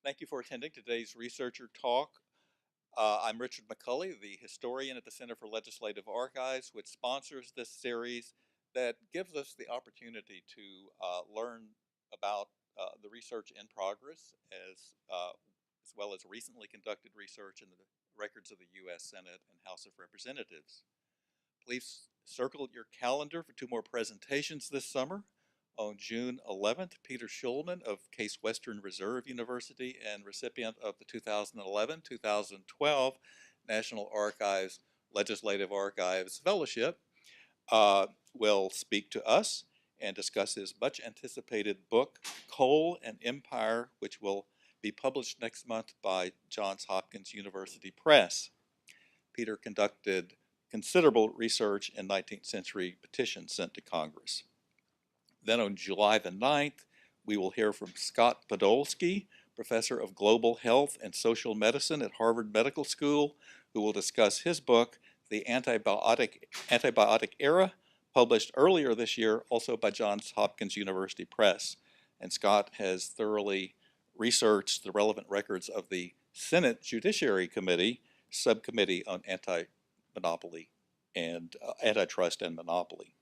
Thank you for attending today's researcher talk. I'm Richard McCulley, the historian at the Center for Legislative Archives, which sponsors this series that gives us the opportunity to learn about the research in progress as well as recently conducted research in the records of the U.S. Senate and House of Representatives. Please circle your calendar for two more presentations this summer. On June 11th, Peter Schulman of Case Western Reserve University and recipient of the 2011-2012 National Archives Legislative Archives Fellowship will speak to us and discuss his much anticipated book, Coal and Empire, which will be published next month by Johns Hopkins University Press. Peter conducted considerable research in 19th century petitions sent to Congress. Then on July the 9th, we will hear from Scott Podolsky, Professor of Global Health and Social Medicine at Harvard Medical School, who will discuss his book, The Antibiotic Era, published earlier this year, also by Johns Hopkins University Press. And Scott has thoroughly researched the relevant records of the Senate Judiciary Committee, Subcommittee on Anti-Monopoly and Antitrust and Monopoly.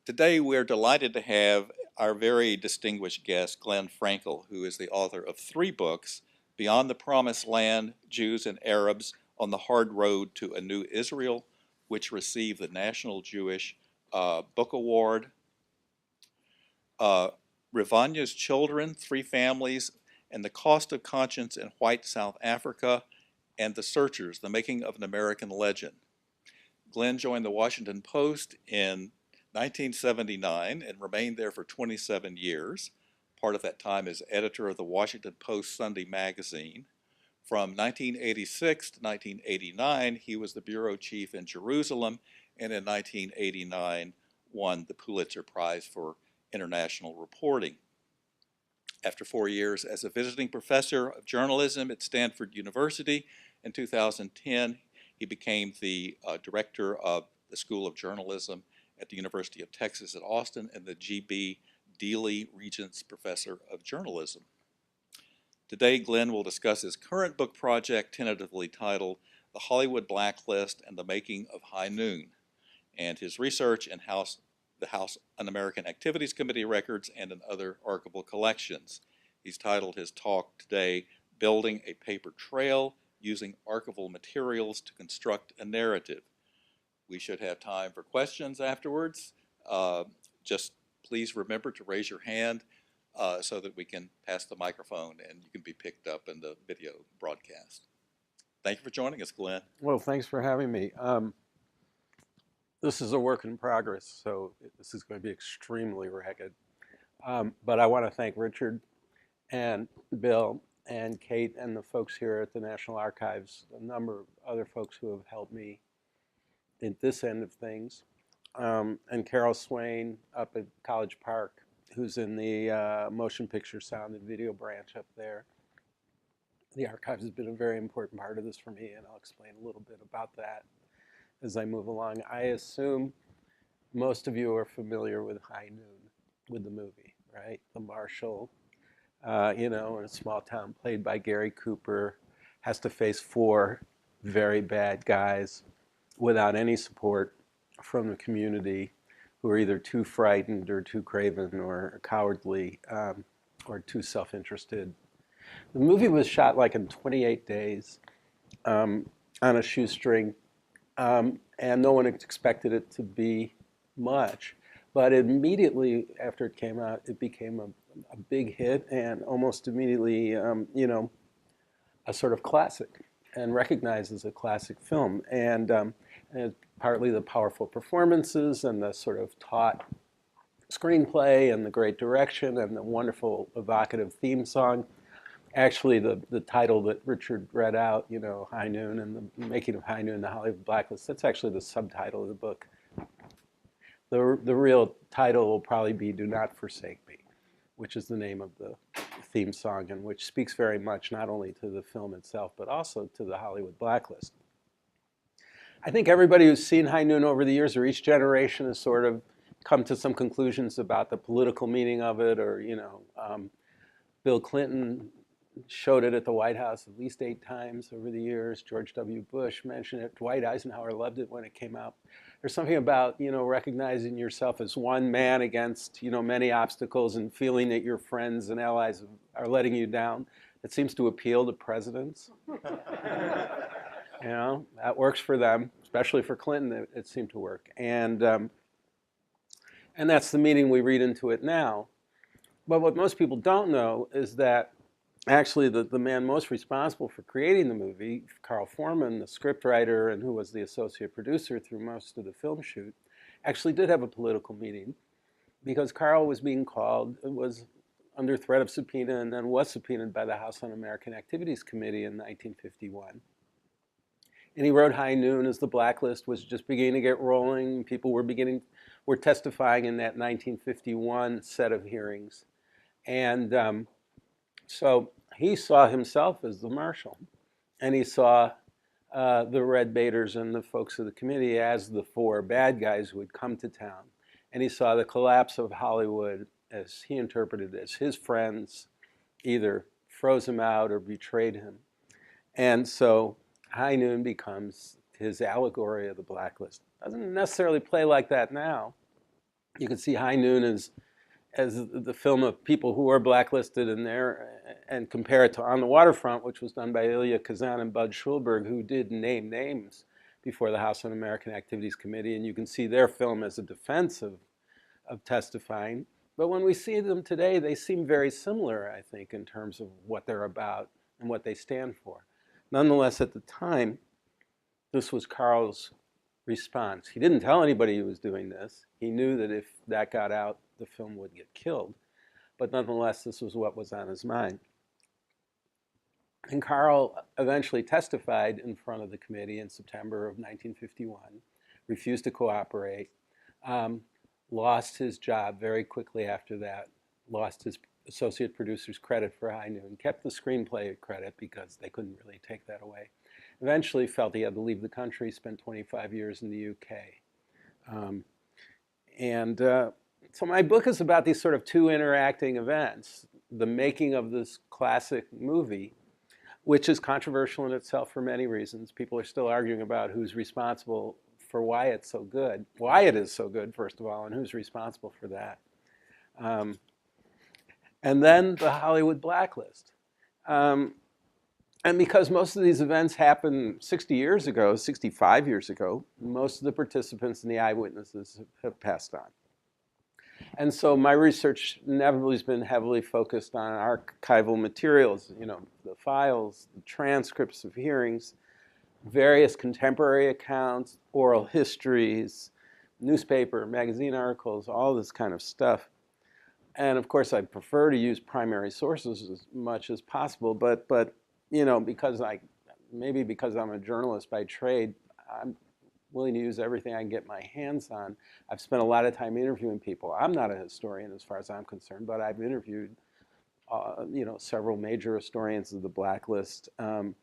Today, we're delighted to have our very distinguished guest, Glenn Frankel, who is the author of 3 books, Beyond the Promised Land, Jews and Arabs on the Hard Road to a New Israel, which received the National Jewish Book Award, Rivanya's Children, 3 Families, and the Cost of Conscience in White South Africa, and The Searchers, The Making of an American Legend. Glenn joined the Washington Post in 1979 and remained there for 27 years, part of that time as editor of the Washington Post Sunday magazine. From 1986 to 1989, he was the bureau chief in Jerusalem, and in 1989 won the Pulitzer Prize for International Reporting. After 4 years as a visiting professor of journalism at Stanford University, in 2010, he became the director of the School of Journalism at the University of Texas at Austin and the G.B. Dealey Regents Professor of Journalism. Today, Glenn will discuss his current book project, tentatively titled The Hollywood Blacklist and the Making of High Noon, and his research in the House Un-American Activities Committee records and in other archival collections. He's titled his talk today, Building a Paper Trail, Using Archival Materials to Construct a Narrative. We should have time for questions afterwards. Just please remember to raise your hand so that we can pass the microphone and you can be picked up in the video broadcast. Thank you for joining us, Glenn. Well, thanks for having me. This is a work in progress, so this is going to be extremely ragged. But I want to thank Richard and Bill and Kate and the folks here at the National Archives, a number of other folks who have helped me at this end of things, and Carol Swain up at College Park, who's in the motion picture, sound, and video branch up there. The archives has been a very important part of this for me, and I'll explain a little bit about that as I move along. I assume most of you are familiar with High Noon, with the movie, right? The marshal, in a small town, played by Gary Cooper, has to face 4 very bad guys without any support from the community, who are either too frightened or too craven or cowardly or too self-interested. The movie was shot like in 28 days on a shoestring, and no one expected it to be much. But immediately after it came out, it became a big hit and almost immediately, a sort of classic and recognized as a classic film. And partly the powerful performances and the sort of taut screenplay and the great direction and the wonderful evocative theme song. Actually, the title that Richard read out, High Noon and the Making of High Noon, the Hollywood Blacklist, that's actually the subtitle of the book. The real title will probably be Do Not Forsake Me, which is the name of the theme song, and which speaks very much not only to the film itself, but also to the Hollywood Blacklist. I think everybody who's seen High Noon over the years, or each generation, has sort of come to some conclusions about the political meaning of it, or, Bill Clinton showed it at the White House at least 8 times over the years. George W. Bush mentioned it. Dwight Eisenhower loved it when it came out. There's something about, recognizing yourself as one man against, many obstacles and feeling that your friends and allies are letting you down. It seems to appeal to presidents. That works for them, especially for Clinton. It seemed to work. And that's the meaning we read into it now. But what most people don't know is that actually the man most responsible for creating the movie, Carl Foreman, the scriptwriter and who was the associate producer through most of the film shoot, actually did have a political meeting because Carl was being called, was under threat of subpoena and then was subpoenaed by the House Un-American Activities Committee in 1951. And he wrote High Noon as the Blacklist was just beginning to get rolling. People were testifying in that 1951 set of hearings. And so he saw himself as the marshal, and he saw the red baiters and the folks of the committee as the 4 bad guys who had come to town. And he saw the collapse of Hollywood, as he interpreted it, as his friends either froze him out or betrayed him. And so High Noon becomes his allegory of the Blacklist. Doesn't necessarily play like that now. You can see High Noon as the film of people who were blacklisted in there and compare it to On the Waterfront, which was done by Ilya Kazan and Bud Schulberg, who did name names before the House Un-American Activities Committee. And you can see their film as a defense of testifying. But when we see them today, they seem very similar, I think, in terms of what they're about and what they stand for. Nonetheless, at the time, this was Carl's response. He didn't tell anybody he was doing this. He knew that if that got out, the film would get killed. But nonetheless, this was what was on his mind. And Carl eventually testified in front of the committee in September of 1951, refused to cooperate, lost his job very quickly after that, lost his associate producer's credit for High Noon, kept the screenplay credit because they couldn't really take that away. Eventually felt he had to leave the country, spent 25 years in the UK. So my book is about these sort of 2 interacting events. The making of this classic movie, which is controversial in itself for many reasons. People are still arguing about who's responsible for why it's so good, why it is so good, first of all, and who's responsible for that. And then the Hollywood Blacklist. And because most of these events happened 60 years ago, 65 years ago, most of the participants and the eyewitnesses have passed on. And so my research inevitably has been heavily focused on archival materials, the files, the transcripts of hearings, various contemporary accounts, oral histories, newspaper, magazine articles, all this kind of stuff. And of course, I prefer to use primary sources as much as possible, but because I'm a journalist by trade, I'm willing to use everything I can get my hands on. I've spent a lot of time interviewing people. I'm not a historian as far as I'm concerned, but I've interviewed, several major historians of the Blacklist. I've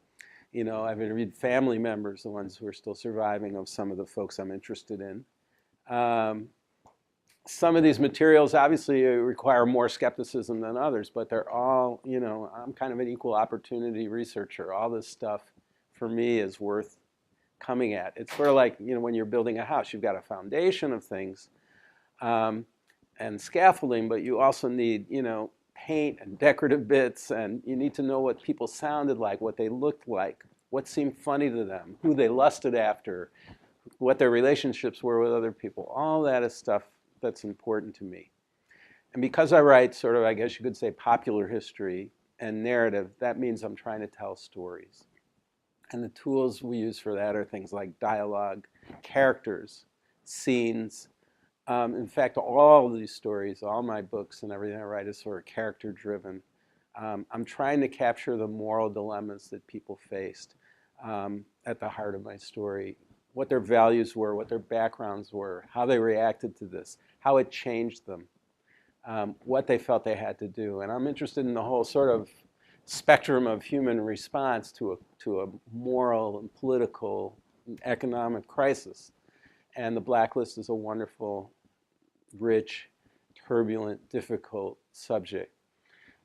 interviewed family members, the ones who are still surviving, of some of the folks I'm interested in. Some of these materials obviously require more skepticism than others, but they're all, I'm kind of an equal opportunity researcher. All this stuff, for me, is worth coming at. It's sort of like, when you're building a house, you've got a foundation of things and scaffolding, but you also need, paint and decorative bits, and you need to know what people sounded like, what they looked like, what seemed funny to them, who they lusted after, what their relationships were with other people. All that is stuff that's important to me. And because I write sort of, I guess you could say, popular history and narrative, that means I'm trying to tell stories. And the tools we use for that are things like dialogue, characters, scenes. In fact, all of these stories, all my books and everything I write is sort of character-driven. I'm trying to capture the moral dilemmas that people faced at the heart of my story, what their values were, what their backgrounds were, how they reacted to this, how it changed them, what they felt they had to do. And I'm interested in the whole sort of spectrum of human response to a moral and political and economic crisis. And the Blacklist is a wonderful, rich, turbulent, difficult subject.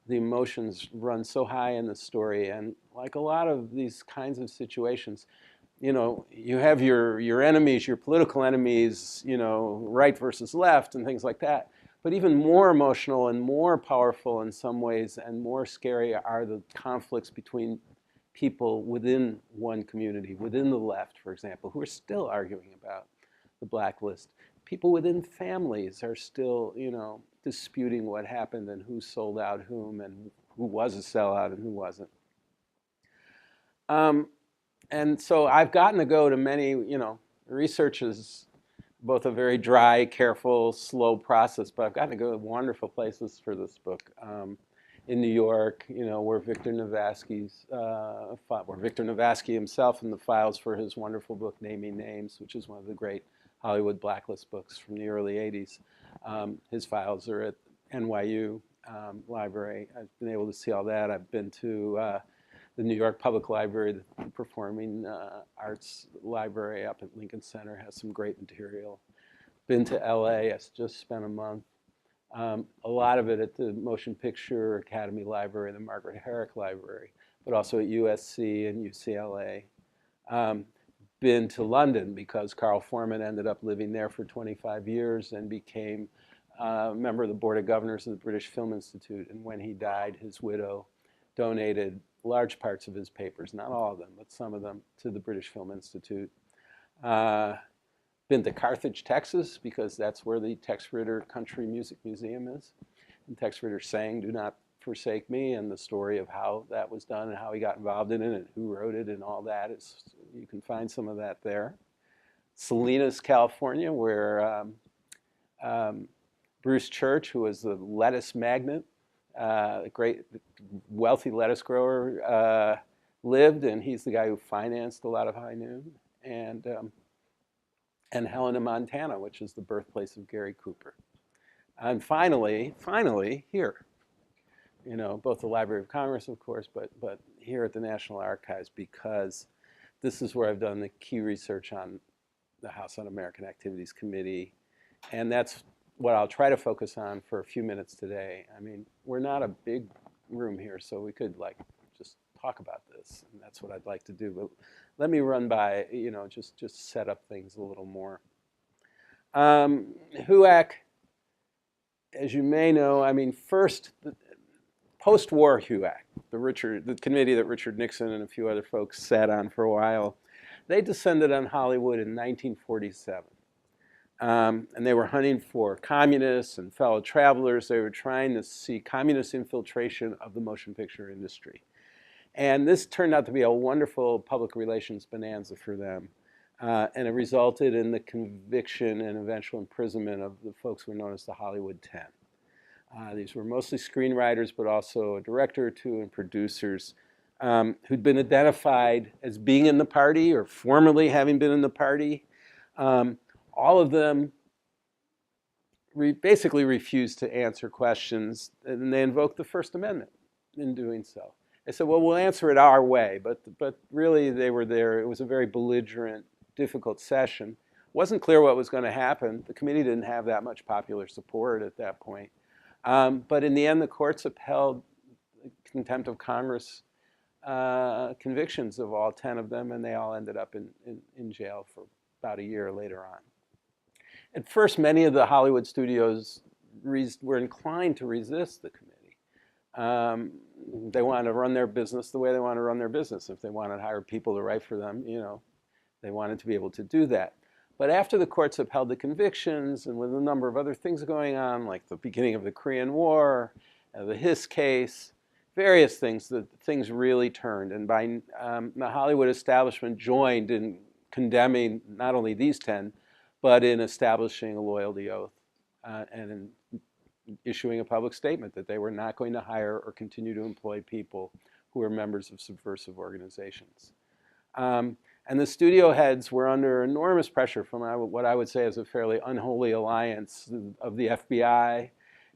the emotions run so high in the story. And like a lot of these kinds of situations, you have your enemies, your political enemies, right versus left and things like that. But even more emotional and more powerful in some ways and more scary are the conflicts between people within one community, within the left, for example, who are still arguing about the blacklist. People within families are still, disputing what happened and who sold out whom and who was a sellout and who wasn't. Um, and so I've gotten to go to many, research is both a very dry, careful, slow process, but I've gotten to go to wonderful places for this book. In New York, where Victor Navasky himself in the files for his wonderful book, Naming Names, which is one of the great Hollywood Blacklist books from the early 80s. His files are at NYU Library. I've been able to see all that. I've been to the New York Public Library, the Performing Arts Library up at Lincoln Center has some great material. Been to LA, I just spent a month. A lot of it at the Motion Picture Academy Library, the Margaret Herrick Library, but also at USC and UCLA. Been to London because Carl Foreman ended up living there for 25 years and became a member of the Board of Governors of the British Film Institute. And when he died, his widow donated large parts of his papers, not all of them, but some of them, to the British Film Institute. Been to Carthage, Texas, because that's where the Tex Ritter Country Music Museum is. And Tex Ritter sang "Do Not Forsake Me," and the story of how that was done and how he got involved in it and who wrote it and all that is, you can find some of that there. Salinas, California, where Bruce Church, who was the lettuce magnate, a great wealthy lettuce grower, lived, and he's the guy who financed a lot of High Noon. And Helena, Montana, which is the birthplace of Gary Cooper. And finally, here, both the Library of Congress, of course, but here at the National Archives, because this is where I've done the key research on the House Un-American Activities Committee, and that's what I'll try to focus on for a few minutes today. I mean, we're not a big room here, so we could just talk about this, and that's what I'd like to do. But let me run by, just set up things a little more. HUAC, as you may know, first, post-war HUAC, the committee that Richard Nixon and a few other folks sat on for a while, they descended on Hollywood in 1947. And they were hunting for communists and fellow travelers. They were trying to see communist infiltration of the motion picture industry. And this turned out to be a wonderful public relations bonanza for them. And it resulted in the conviction and eventual imprisonment of the folks who were known as the Hollywood 10. These were mostly screenwriters, but also a director or two and producers who'd been identified as being in the party or formerly having been in the party. All of them basically refused to answer questions, and they invoked the First Amendment in doing so. They said, well, we'll answer it our way, but really they were there. It was a very belligerent, difficult session. It wasn't clear what was going to happen. The committee didn't have that much popular support at that point. But in the end, the courts upheld contempt of Congress convictions of all 10 of them, and they all ended up in jail for about a year later on. At first, many of the Hollywood studios were inclined to resist the committee. They wanted to run their business the way they wanted to run their business. If they wanted to hire people to write for them, they wanted to be able to do that. But after the courts upheld the convictions, and with a number of other things going on, like the beginning of the Korean War, the Hiss case, various things, things really turned. And by the Hollywood establishment joined in condemning not only these 10, but in establishing a loyalty oath and in issuing a public statement that they were not going to hire or continue to employ people who were members of subversive organizations. And the studio heads were under enormous pressure from what I would say is a fairly unholy alliance of the FBI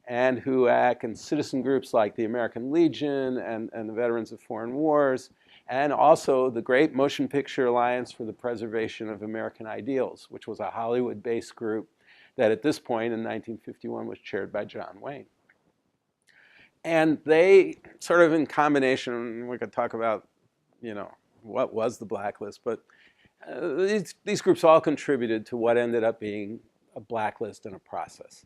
and HUAC and citizen groups like the American Legion and the Veterans of Foreign Wars, and also the Great Motion Picture Alliance for the Preservation of American Ideals, which was a Hollywood-based group that at this point in 1951 was chaired by John Wayne. And they sort of in combination, we could talk about, you know, what was the blacklist, but these groups all contributed to what ended up being a blacklist and a process.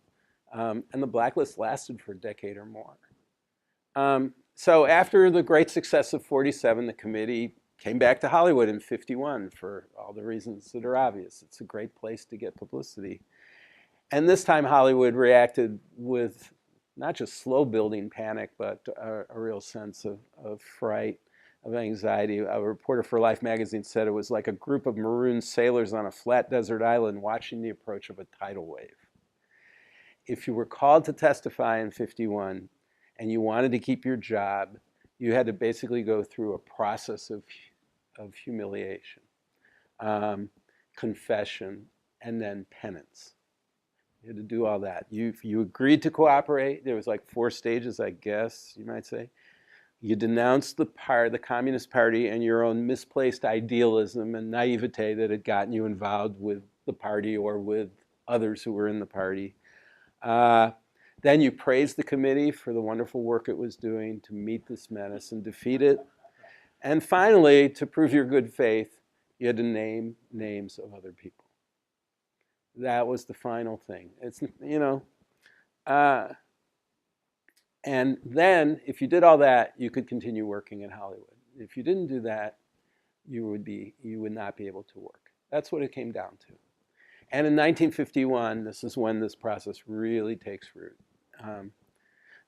And the blacklist lasted for a decade or more. So after the great success of 47, the committee came back to Hollywood in 51 for all the reasons that are obvious. It's a great place to get publicity. And this time Hollywood reacted with not just slow building panic, but a real sense of fright, of anxiety. A reporter for Life magazine said it was like a group of marooned sailors on a flat desert island watching the approach of a tidal wave. If you were called to testify in 51 and you wanted to keep your job, you had to basically go through a process of humiliation, confession, and then penance. You had to do all that. You agreed to cooperate. There was like 4 stages, I guess, you might say. You denounced the Communist Party and your own misplaced idealism and naivete that had gotten you involved with the party or with others who were in the party. Then you praised the committee for the wonderful work it was doing to meet this menace and defeat it. And finally, to prove your good faith, you had to name names of other people. That was the final thing. It's, you know, and then if you did all that, you could continue working in Hollywood. If you didn't do that, you would not be able to work. That's what it came down to. And in 1951, this is when this process really takes root.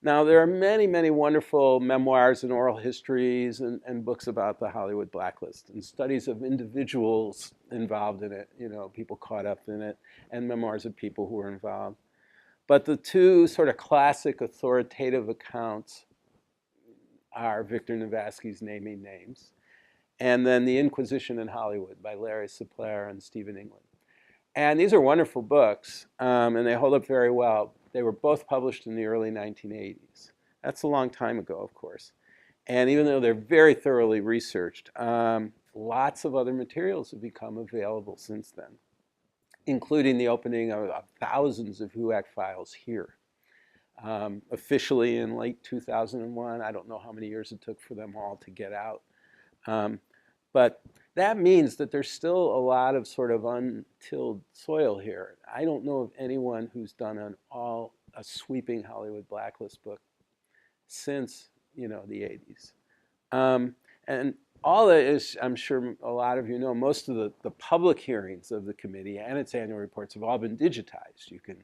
Now, there are many, many wonderful memoirs and oral histories and books about the Hollywood Blacklist and studies of individuals involved in it, you know, people caught up in it, and memoirs of people who were involved. But the 2 sort of classic authoritative accounts are Victor Navasky's Naming Names, and then The Inquisition in Hollywood by Larry Sapler and Stephen England. And these are wonderful books, and they hold up very well. They were both published in the early 1980s. That's a long time ago, of course. And even though they're very thoroughly researched, lots of other materials have become available since then, including the opening of thousands of HUAC files here. Officially in late 2001, I don't know how many years it took for them all to get out. But that means that there's still a lot of sort of untilled soil here. I don't know of anyone who's done a sweeping Hollywood Blacklist book since, you know, the 80s. And all that is, I'm sure a lot of you know, most of the public hearings of the committee and its annual reports have all been digitized. You can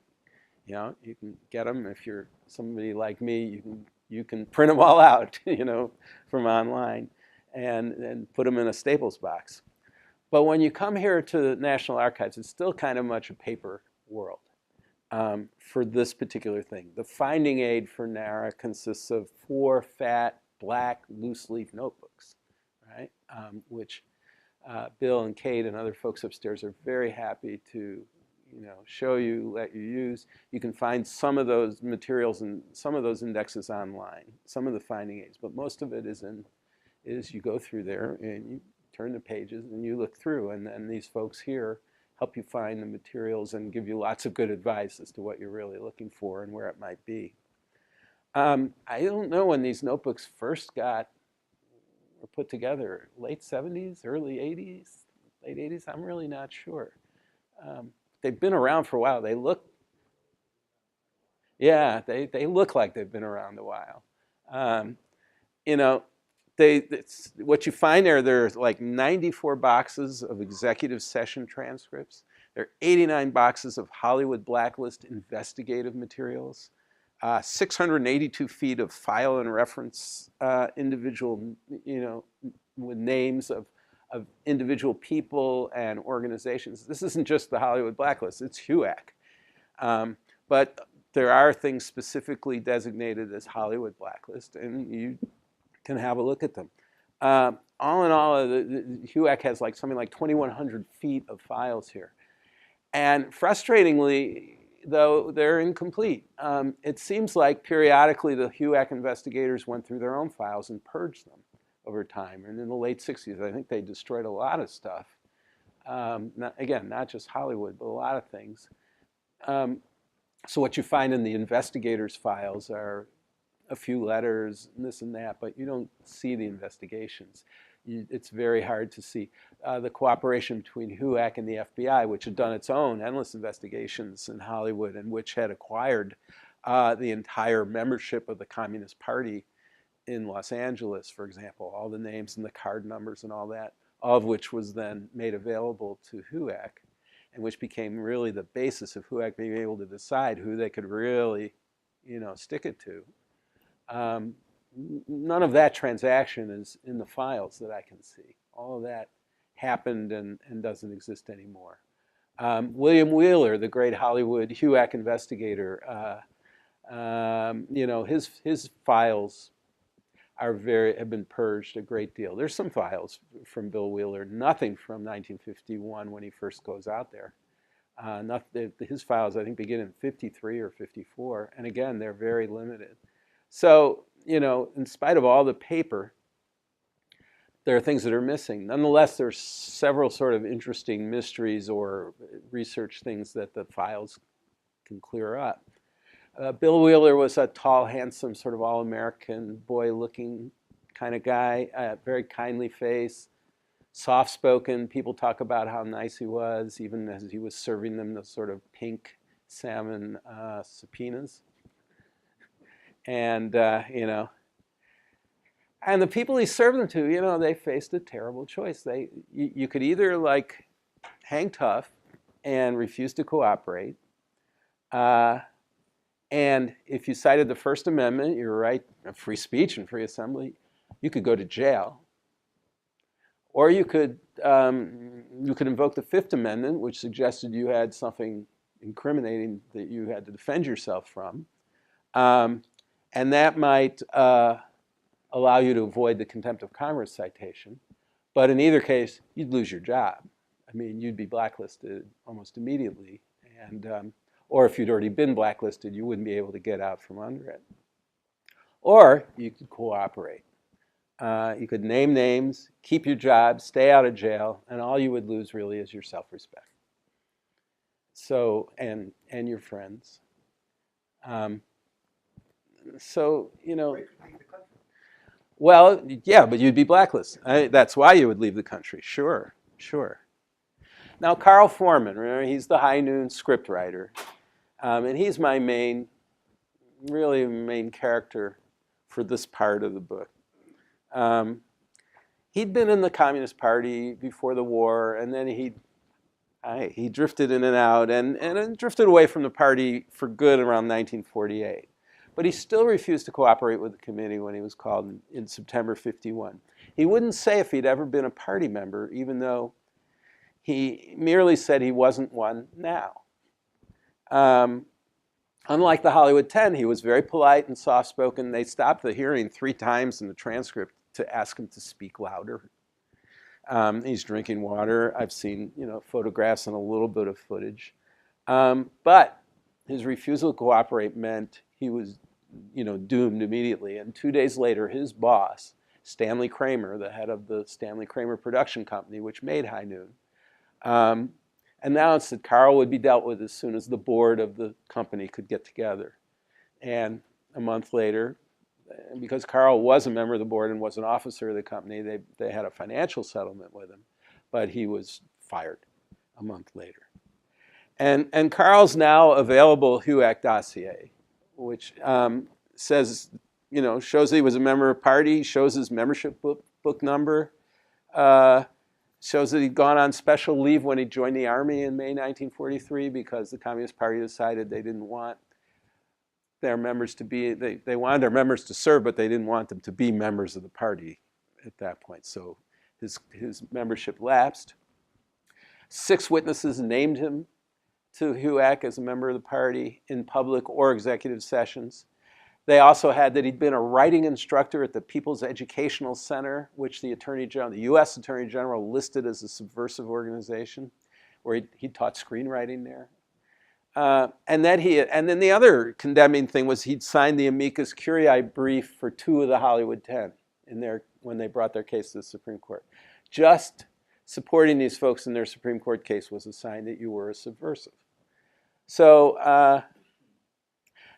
get them if you're somebody like me. You can print them all out, you know, from online. And put them in a Staples box. But when you come here to the National Archives, it's still kind of much a paper world for this particular thing. The finding aid for NARA consists of 4 fat, black, loose-leaf notebooks, right? Which Bill and Kate and other folks upstairs are very happy to, you know, show you, let you use. You can find some of those materials and some of those indexes online, some of the finding aids, but most of it is you go through there and you turn the pages and you look through, and then these folks here help you find the materials and give you lots of good advice as to what you're really looking for and where it might be. I don't know when these notebooks first were put together, late 70s, early 80s, late 80s, I'm really not sure. They've been around for a while. They look like they've been around a while. You know, what you find there's like 94 boxes of executive session transcripts. There are 89 boxes of Hollywood Blacklist investigative materials, 682 feet of file and reference individual, you know, with names of individual people and organizations. This isn't just the Hollywood Blacklist, it's HUAC. But there are things specifically designated as Hollywood Blacklist, and you can have a look at them. All in all, the HUAC has like something like 2,100 feet of files here. And frustratingly, though, they're incomplete. It seems like periodically the HUAC investigators went through their own files and purged them over time. And in the late 60s, I think they destroyed a lot of stuff. Not just Hollywood, but a lot of things. So what you find in the investigators' files are a few letters and this and that, but you don't see the investigations. It's very hard to see the cooperation between HUAC and the FBI, which had done its own endless investigations in Hollywood and which had acquired the entire membership of the Communist Party in Los Angeles, for example, all the names and the card numbers and all that, all of which was then made available to HUAC, and which became really the basis of HUAC being able to decide who they could really, stick it to. None of that transaction is in the files that I can see. All of that happened and doesn't exist anymore. William Wheeler, the great Hollywood HUAC investigator, his files have been purged a great deal. There's some files from Bill Wheeler, nothing from 1951 when he first goes out there. His files, I think, begin in 53 or 54, and again, they're very limited. So, in spite of all the paper, there are things that are missing. Nonetheless, there's several sort of interesting mysteries or research things that the files can clear up. Bill Wheeler was a tall, handsome, sort of all-American, boy-looking kind of guy, very kindly face, soft-spoken. People talk about how nice he was, even as he was serving them the sort of pink salmon subpoenas. And, and the people he served them to, they faced a terrible choice. You could either, hang tough and refuse to cooperate, and if you cited the First Amendment, your right of free speech and free assembly, you could go to jail. Or you could invoke the Fifth Amendment, which suggested you had something incriminating that you had to defend yourself from. And that might allow you to avoid the contempt of Congress citation. But in either case, you'd lose your job. I mean, you'd be blacklisted almost immediately. And or if you'd already been blacklisted, you wouldn't be able to get out from under it. Or you could cooperate. You could name names, keep your job, stay out of jail, and all you would lose really is your self-respect. So, and your friends. Well, yeah, but you'd be blacklisted. That's why you would leave the country. Sure. Now, Carl Foreman, remember, he's the High Noon scriptwriter. And he's my main character for this part of the book. He'd been in the Communist Party before the war, and then he drifted in and out, and drifted away from the party for good around 1948. But he still refused to cooperate with the committee when he was called in September 51. He wouldn't say if he'd ever been a party member, even though he merely said he wasn't one now. Unlike the Hollywood 10, he was very polite and soft-spoken. They stopped the hearing 3 times in the transcript to ask him to speak louder. He's drinking water. I've seen, photographs and a little bit of footage. But his refusal to cooperate meant he was, doomed immediately. And 2 days later, his boss, Stanley Kramer, the head of the Stanley Kramer production company, which made High Noon, announced that Carl would be dealt with as soon as the board of the company could get together. And a month later, because Carl was a member of the board and was an officer of the company, they had a financial settlement with him, but he was fired a month later. And Carl's now available HUAC dossier, which says, shows that he was a member of the party, shows his membership book number, shows that he'd gone on special leave when he joined the Army in May 1943 because the Communist Party decided they didn't want their members to be, they wanted their members to serve, but they didn't want them to be members of the party at that point. So his membership lapsed. 6 witnesses named him to HUAC as a member of the party in public or executive sessions. They also had that he'd been a writing instructor at the People's Educational Center, which the U.S. Attorney General listed as a subversive organization, where he taught screenwriting there. And then the other condemning thing was he'd signed the amicus curiae brief for 2 of the Hollywood 10 when they brought their case to the Supreme Court. Just supporting these folks in their Supreme Court case was a sign that you were a subversive. So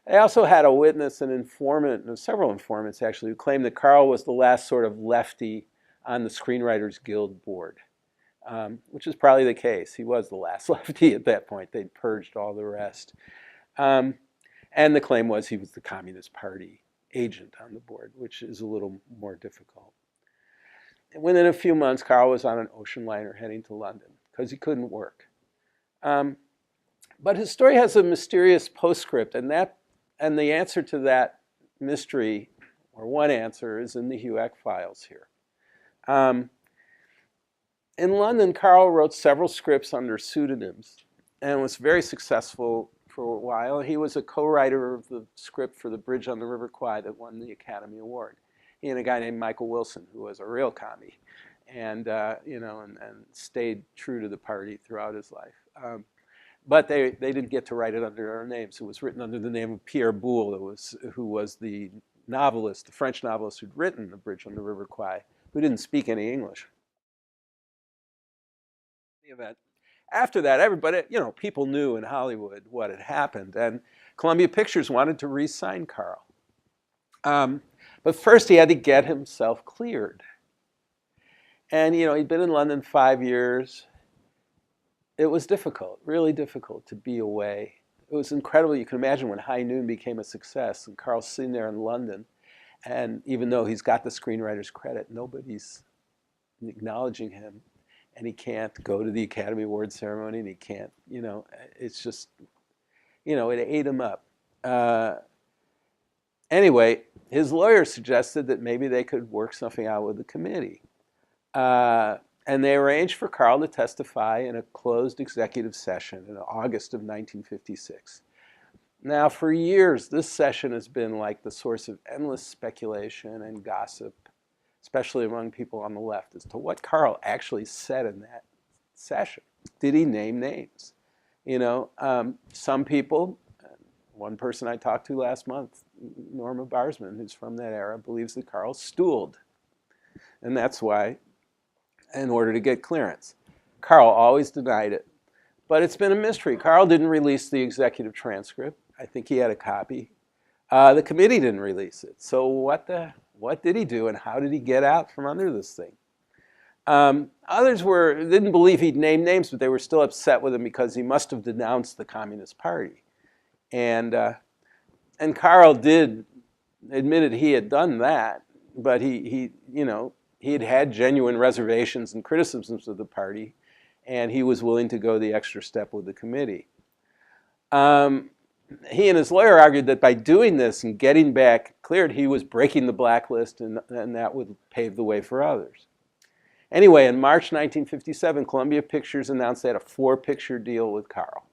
They also had a witness, an informant, several informants actually, who claimed that Carl was the last sort of lefty on the Screenwriters Guild board, which is probably the case. He was the last lefty at that point. They'd purged all the rest. And the claim was he was the Communist Party agent on the board, which is a little more difficult. Within a few months, Carl was on an ocean liner heading to London because he couldn't work. But his story has a mysterious postscript, and the answer to that mystery, or one answer, is in the HUAC files here. In London, Carl wrote several scripts under pseudonyms and was very successful for a while. He was a co-writer of the script for The Bridge on the River Kwai that won the Academy Award. He and a guy named Michael Wilson, who was a real commie, and stayed true to the party throughout his life. But they didn't get to write it under their names. It was written under the name of Pierre Boulle, who was the novelist, the French novelist who'd written The Bridge on the River Kwai, who didn't speak any English. The event. After that, everybody, people knew in Hollywood what had happened, and Columbia Pictures wanted to re-sign Carl. But first he had to get himself cleared. And, he'd been in London 5 years. It was difficult, really difficult to be away. It was incredible. You can imagine when High Noon became a success and Carl's sitting there in London, and even though he's got the screenwriter's credit, nobody's acknowledging him, and he can't go to the Academy Award ceremony, and he can't, it's just, it ate him up. Anyway, his lawyer suggested that maybe they could work something out with the committee. And they arranged for Carl to testify in a closed executive session in August of 1956. Now, for years, this session has been like the source of endless speculation and gossip, especially among people on the left, as to what Carl actually said in that session. Did he name names? Some people, one person I talked to last month, Norma Barsman, who's from that era, believes that Carl stooled. And that's why, in order to get clearance. Carl always denied it. But it's been a mystery. Carl didn't release the executive transcript. I think he had a copy. The committee didn't release it. So what did he do, and how did he get out from under this thing? Others didn't believe he'd named names, but they were still upset with him because he must have denounced the Communist Party. And Carl did admitted he had done that, but he had had genuine reservations and criticisms of the party, and he was willing to go the extra step with the committee. He and his lawyer argued that by doing this and getting back cleared, he was breaking the blacklist, and that would pave the way for others. Anyway, in March 1957, Columbia Pictures announced they had a 4-picture deal with Carl.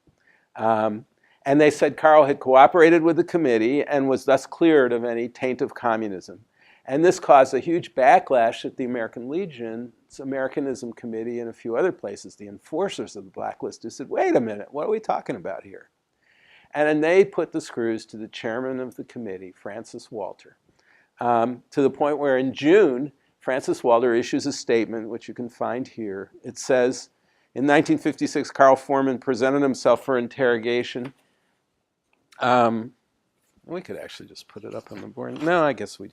And they said Carl had cooperated with the committee and was thus cleared of any taint of communism. And this caused a huge backlash at the American Legion's Americanism Committee and a few other places, the enforcers of the blacklist, who said, wait a minute, what are we talking about here? And then they put the screws to the chairman of the committee, Francis Walter, to the point where in June, Francis Walter issues a statement, which you can find here. It says, in 1956, Carl Foreman presented himself for interrogation. We could actually just put it up on the board. No, I guess we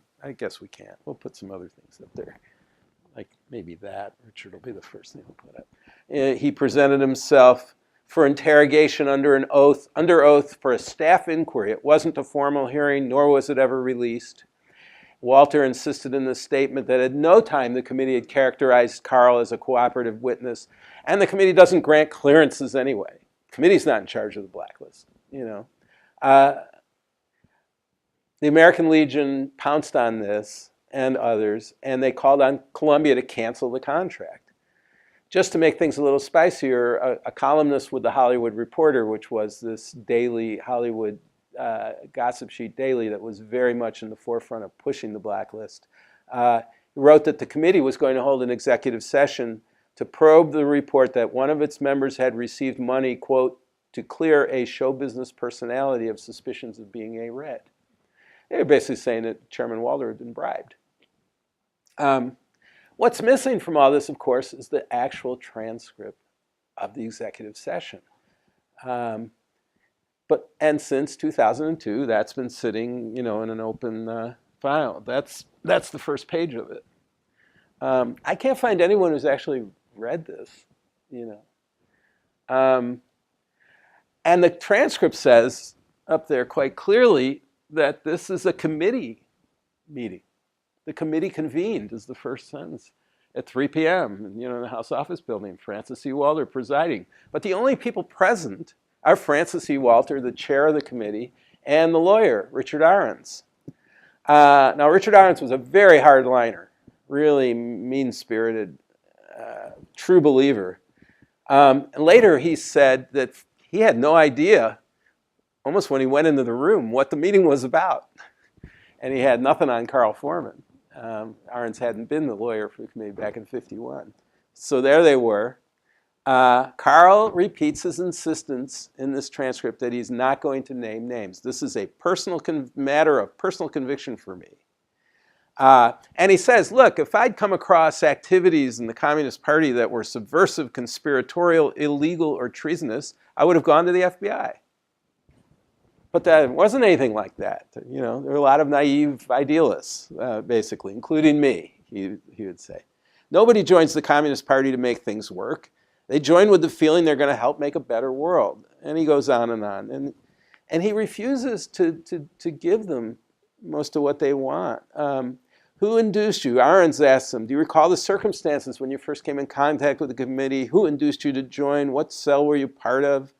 can't. We'll put some other things up there, like maybe that. Richard will be the first thing we'll put up. He presented himself for interrogation under oath for a staff inquiry. It wasn't a formal hearing, nor was it ever released. Walter insisted in the statement that at no time the committee had characterized Carl as a cooperative witness, and the committee doesn't grant clearances anyway. The committee's not in charge of the blacklist, The American Legion pounced on this and others, and they called on Columbia to cancel the contract. Just to make things a little spicier, a columnist with the Hollywood Reporter, which was this daily Hollywood gossip sheet daily that was very much in the forefront of pushing the blacklist, wrote that the committee was going to hold an executive session to probe the report that one of its members had received money, quote, to clear a show business personality of suspicions of being A-red. They were basically saying that Chairman Walter had been bribed. What's missing from all this, of course, is the actual transcript of the executive session. And since 2002, that's been sitting, in an open file. That's the first page of it. I can't find anyone who's actually read this, you know. And the transcript says up there quite clearly that this is a committee meeting. The committee convened is the first sentence at 3 p.m. In the House Office Building. Francis E. Walter presiding. But the only people present are Francis E. Walter, the chair of the committee, and the lawyer, Richard Ahrens. Now, Richard Ahrens was a very hardliner, really mean-spirited, true believer. And later he said that he had no idea, almost when he went into the room, what the meeting was about. And he had nothing on Carl Foreman. Ahrens hadn't been the lawyer for the committee back in '51. So there they were. Carl repeats his insistence in this transcript that he's not going to name names. This is a personal matter of personal conviction for me. And he says, look, if I'd come across activities in the Communist Party that were subversive, conspiratorial, illegal, or treasonous, I would have gone to the FBI. But that wasn't anything like that. There were a lot of naive idealists, basically, including me, he would say. Nobody joins the Communist Party to make things work. They join with the feeling they're going to help make a better world. And he goes on and on. And he refuses to give them most of what they want. Who induced you? Ahrens asks him, do you recall the circumstances when you first came in contact with the committee? Who induced you to join? What cell were you part of?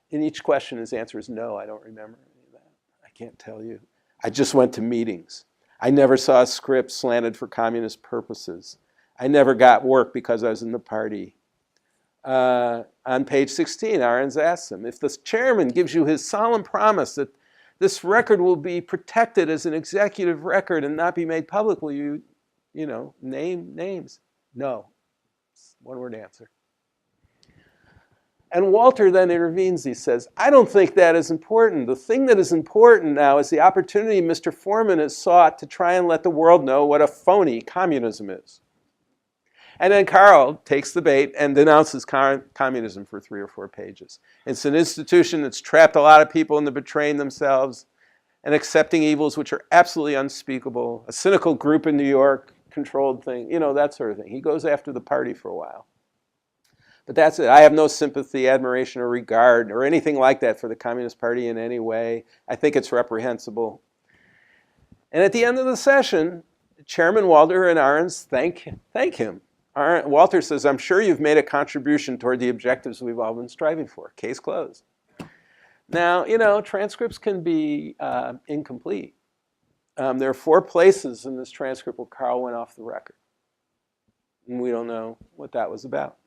In each question, his answer is no, I don't remember any of that. I can't tell you. I just went to meetings. I never saw a script slanted for communist purposes. I never got work because I was in the party. On page 16, Ahrens asks him, if the chairman gives you his solemn promise that this record will be protected as an executive record and not be made public, will you, name names? No. One-word answer. And Walter then intervenes. He says, I don't think that is important. The thing that is important now is the opportunity Mr. Foreman has sought to try and let the world know what a phony communism is. And then Carl takes the bait and denounces communism for 3 or 4 pages. It's an institution that's trapped a lot of people into betraying themselves and accepting evils which are absolutely unspeakable, a cynical group in New York, controlled thing, that sort of thing. He goes after the party for a while. But that's it. I have no sympathy, admiration, or regard, or anything like that for the Communist Party in any way. I think it's reprehensible. And at the end of the session, Chairman Walter and Ahrens thank him. Walter says, I'm sure you've made a contribution toward the objectives we've all been striving for. Case closed. Now, transcripts can be incomplete. There are 4 places in this transcript where Carl went off the record. And we don't know what that was about.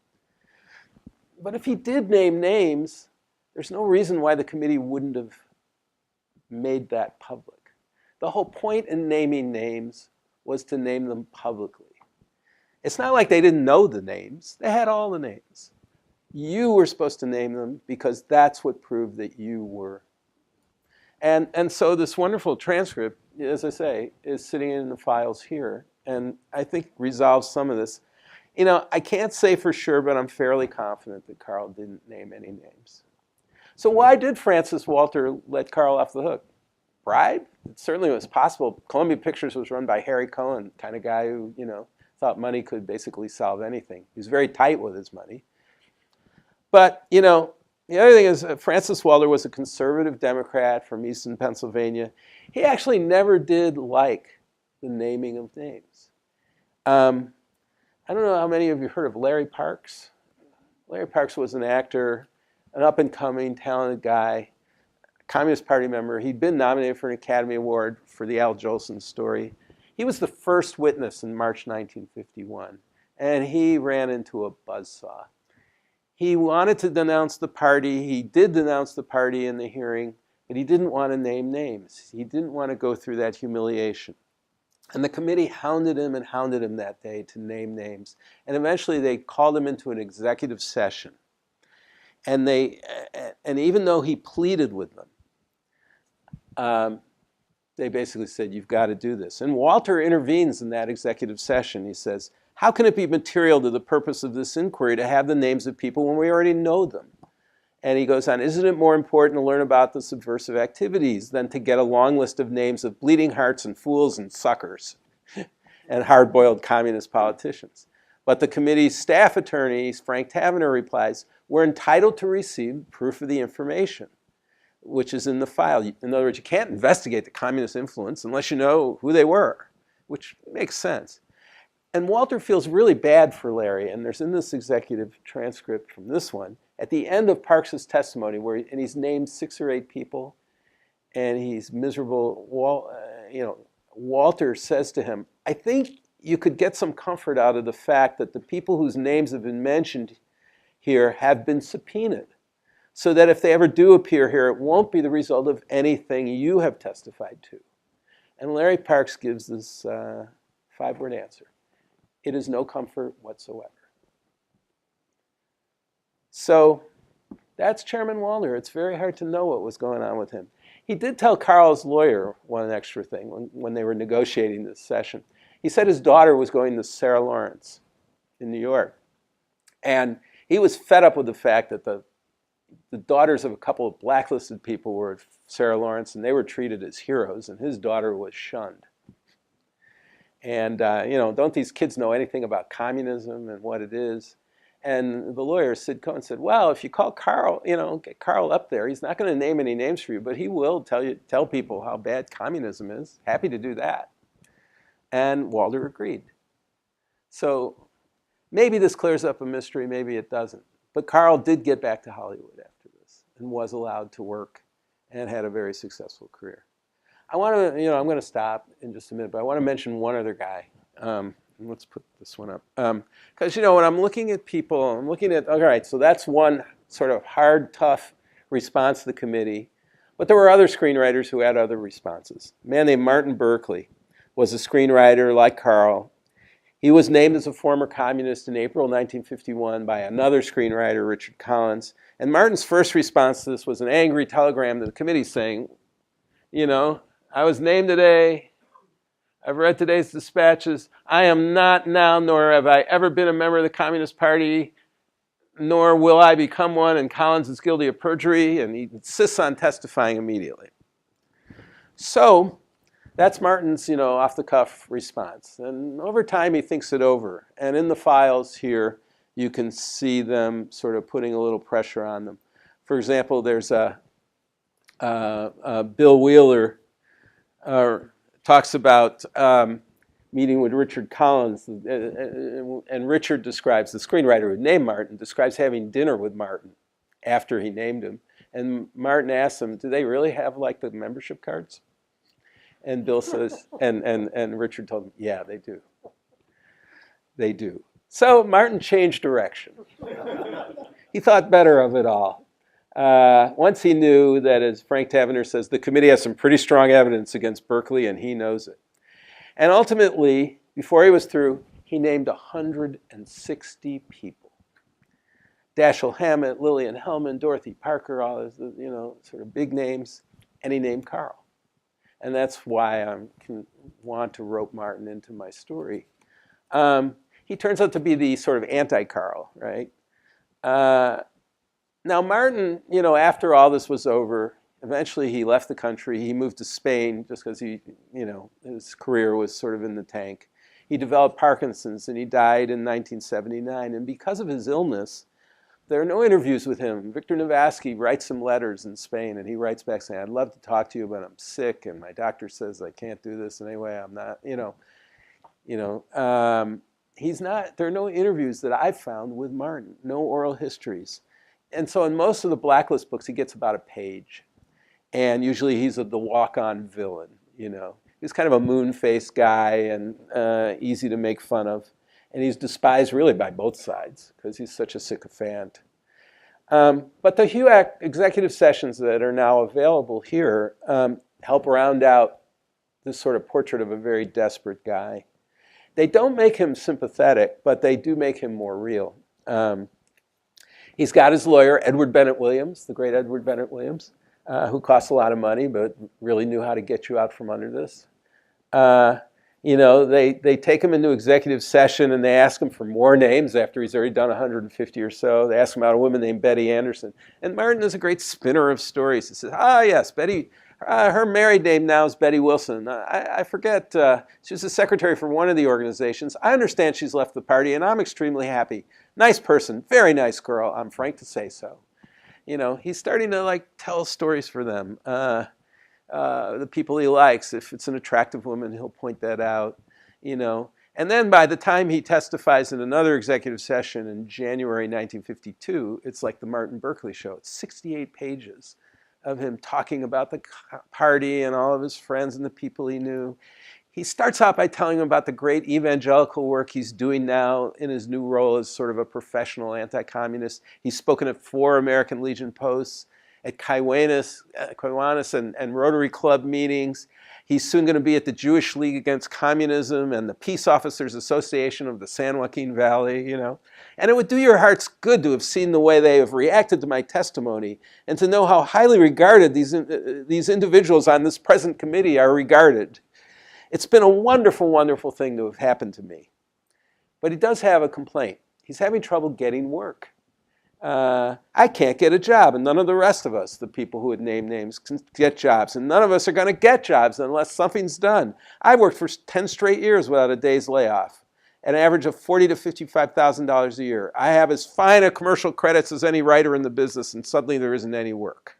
But if he did name names, there's no reason why the committee wouldn't have made that public. The whole point in naming names was to name them publicly. It's not like they didn't know the names. They had all the names. You were supposed to name them because that's what proved that you were. And so this wonderful transcript, as I say, is sitting in the files here, and I think resolves some of this. I can't say for sure, but I'm fairly confident that Carl didn't name any names. So why did Francis Walter let Carl off the hook? Bribe? It certainly was possible. Columbia Pictures was run by Harry Cohen, kind of guy who, thought money could basically solve anything. He was very tight with his money. But, the other thing is Francis Walter was a conservative Democrat from Easton, Pennsylvania. He actually never did like the naming of names. I don't know how many of you heard of Larry Parks. Larry Parks was an actor, an up-and-coming, talented guy, Communist Party member. He'd been nominated for an Academy Award for the Al Jolson story. He was the first witness in March 1951, and he ran into a buzzsaw. He wanted to denounce the party. He did denounce the party in the hearing, but he didn't want to name names. He didn't want to go through that humiliation. And the committee hounded him that day to name names. And eventually they called him into an executive session. And even though he pleaded with them, they basically said, you've got to do this. And Walter intervenes in that executive session. He says, how can it be material to the purpose of this inquiry to have the names of people when we already know them? And he goes on, isn't it more important to learn about the subversive activities than to get a long list of names of bleeding hearts and fools and suckers and hard-boiled communist politicians? But the committee's staff attorney, Frank Tavener, replies, we're entitled to receive proof of the information, which is in the file. In other words, you can't investigate the communist influence unless you know who they were, which makes sense. And Walter feels really bad for Larry, and there's in this executive transcript from this one, at the end of Parks's testimony, and he's named 6 or 8 people, and he's miserable. Walter says to him, I think you could get some comfort out of the fact that the people whose names have been mentioned here have been subpoenaed, so that if they ever do appear here, it won't be the result of anything you have testified to. And Larry Parks gives this 5-word answer. It is no comfort whatsoever. So that's Chairman Walter. It's very hard to know what was going on with him. He did tell Carl's lawyer one extra thing when they were negotiating this session. He said his daughter was going to Sarah Lawrence in New York. And he was fed up with the fact that the daughters of a couple of blacklisted people were at Sarah Lawrence, and they were treated as heroes, and his daughter was shunned. And, don't these kids know anything about communism and what it is? And the lawyer, Sid Cohen, said, well, if you call Carl, get Carl up there, he's not going to name any names for you, but he will tell people how bad communism is. Happy to do that. And Walter agreed. So maybe this clears up a mystery, maybe it doesn't. But Carl did get back to Hollywood after this and was allowed to work and had a very successful career. I want to, I'm going to stop in just a minute, but I want to mention one other guy. Let's put this one up. Because, when I'm looking at people, I'm looking at, all right, so that's one sort of hard, tough response to the committee. But there were other screenwriters who had other responses. A man named Martin Berkeley was a screenwriter like Carl. He was named as a former communist in April 1951 by another screenwriter, Richard Collins. And Martin's first response to this was an angry telegram to the committee saying, I was named today. I've read today's dispatches. I am not now, nor have I ever been a member of the Communist Party, nor will I become one, and Collins is guilty of perjury, and he insists on testifying immediately. So that's Martin's, off-the-cuff response. And over time, he thinks it over. And in the files here, you can see them sort of putting a little pressure on them. For example, there's Bill Wheeler talks about meeting with Richard Collins, and Richard describes, the screenwriter who named Martin, describes having dinner with Martin after he named him. And Martin asks him, do they really have like the membership cards? And Bill says, and Richard told him, yeah, they do. They do. So Martin changed direction. He thought better of it all. Once he knew that, as Frank Tavener says, the committee has some pretty strong evidence against Berkeley, and he knows it. And ultimately, before he was through, he named 160 people. Dashiell Hammett, Lillian Hellman, Dorothy Parker, all those, sort of big names, and he named Carl. And that's why I want to rope Martin into my story. He turns out to be the sort of anti-Carl, right? Now Martin, after all this was over, eventually he left the country. He moved to Spain just because his career was sort of in the tank. He developed Parkinson's and he died in 1979. And because of his illness, there are no interviews with him. Victor Navasky writes him letters in Spain, and he writes back saying, I'd love to talk to you, but I'm sick, and my doctor says I can't do this anyway. I'm not, he's not, there are no interviews that I've found with Martin, no oral histories. And so in most of the Blacklist books, he gets about a page. And usually he's the walk-on villain, He's kind of a moon-faced guy and easy to make fun of. And he's despised really by both sides because he's such a sycophant. But the HUAC executive sessions that are now available here help round out this sort of portrait of a very desperate guy. They don't make him sympathetic, but they do make him more real. He's got his lawyer, Edward Bennett Williams, the great Edward Bennett Williams, who costs a lot of money but really knew how to get you out from under this. They take him into executive session and they ask him for more names after he's already done 150 or so. They ask him about a woman named Betty Anderson. And Martin is a great spinner of stories. He says, yes, Betty, her married name now is Betty Wilson. I forget, she was a secretary for one of the organizations. I understand she's left the party and I'm extremely happy. Nice person, very nice girl. I'm frank to say so. He's starting to tell stories for them. The people he likes. If it's an attractive woman, he'll point that out, And then by the time he testifies in another executive session in January 1952, it's like the Martin Berkeley show. It's 68 pages of him talking about the party and all of his friends and the people he knew. He starts out by telling them about the great evangelical work he's doing now in his new role as sort of a professional anti-communist. He's spoken at 4 American Legion posts, at Kiwanis and Rotary Club meetings. He's soon going to be at the Jewish League Against Communism and the Peace Officers Association of the San Joaquin Valley, And it would do your hearts good to have seen the way they have reacted to my testimony and to know how highly regarded these individuals on this present committee are regarded. It's been a wonderful, wonderful thing to have happened to me. But he does have a complaint. He's having trouble getting work. I can't get a job, and none of the rest of us, the people who would name names, can get jobs, and none of us are going to get jobs unless something's done. I worked for 10 straight years without a day's layoff, at an average of $40,000 to $55,000 a year. I have as fine a commercial credits as any writer in the business, and suddenly there isn't any work.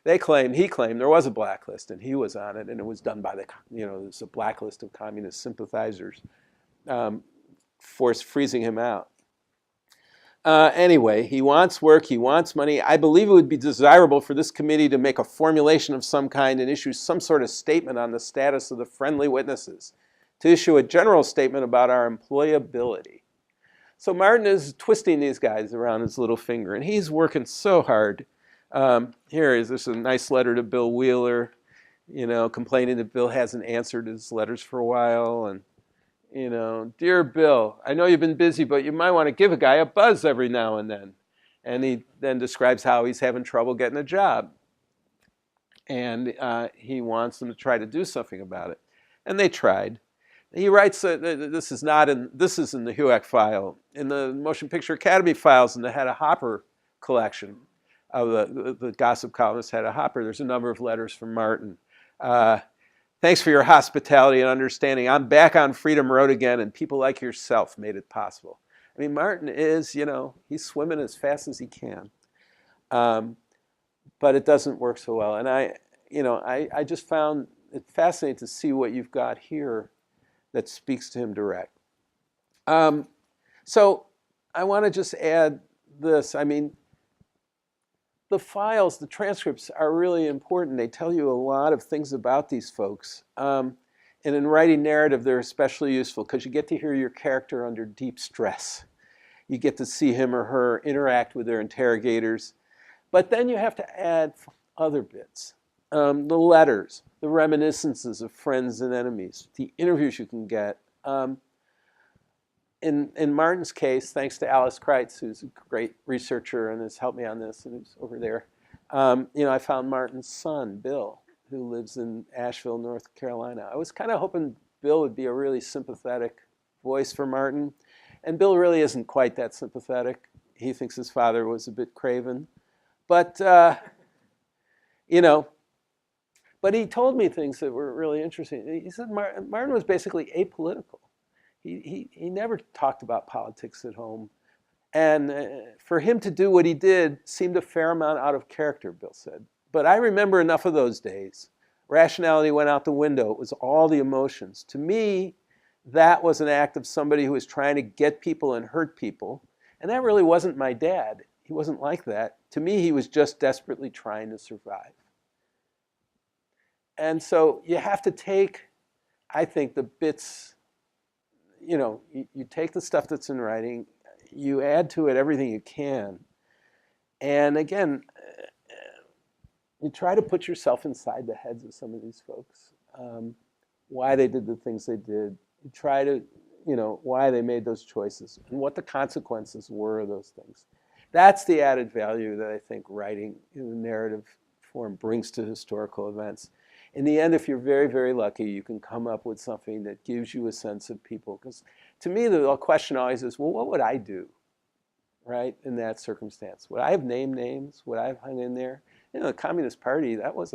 He claimed there was a blacklist, and he was on it, and it was done by there's a blacklist of communist sympathizers, freezing him out. Anyway, he wants work, he wants money. I believe it would be desirable for this committee to make a formulation of some kind and issue some sort of statement on the status of the friendly witnesses, to issue a general statement about our employability. So Martin is twisting these guys around his little finger, and he's working so hard. There's a nice letter to Bill Wheeler, complaining that Bill hasn't answered his letters for a while, and dear Bill, I know you've been busy, but you might want to give a guy a buzz every now and then. And he then describes how he's having trouble getting a job. And he wants them to try to do something about it. And they tried. He writes, this is in the HUAC file. In the Motion Picture Academy files in the Hedda Hopper collection of the gossip columnist Hedda Hopper, there's a number of letters from Martin. Thanks for your hospitality and understanding. I'm back on Freedom Road again, and people like yourself made it possible. I mean, Martin is, he's swimming as fast as he can. But it doesn't work so well. And I just found it fascinating to see what you've got here that speaks to him direct. So I want to just add this. I mean, the files, the transcripts are really important. They tell you a lot of things about these folks. And in writing narrative, they're especially useful because you get to hear your character under deep stress. You get to see him or her interact with their interrogators. But then you have to add other bits. The letters, the reminiscences of friends and enemies, the interviews you can get. In Martin's case, thanks to Alice Kreitz, who's a great researcher and has helped me on this, and who's over there, I found Martin's son, Bill, who lives in Asheville, North Carolina. I was kind of hoping Bill would be a really sympathetic voice for Martin, and Bill really isn't quite that sympathetic. He thinks his father was a bit craven, but but he told me things that were really interesting. He said Martin was basically apolitical. He never talked about politics at home. And for him to do what he did seemed a fair amount out of character, Bill said. But I remember enough of those days. Rationality went out the window. It was all the emotions. To me, that was an act of somebody who was trying to get people and hurt people. And that really wasn't my dad. He wasn't like that. To me, he was just desperately trying to survive. And so you have to take, I think, the bits. You take the stuff that's in writing, you add to it everything you can. And again, you try to put yourself inside the heads of some of these folks, why they did the things they did. You try to, why they made those choices and what the consequences were of those things. That's the added value that I think writing in the narrative form brings to historical events. In the end, if you're very, very lucky, you can come up with something that gives you a sense of people. Because to me, the question always is, well, what would I do, right, in that circumstance? Would I have named names? Would I have hung in there? You know, the Communist Party, that was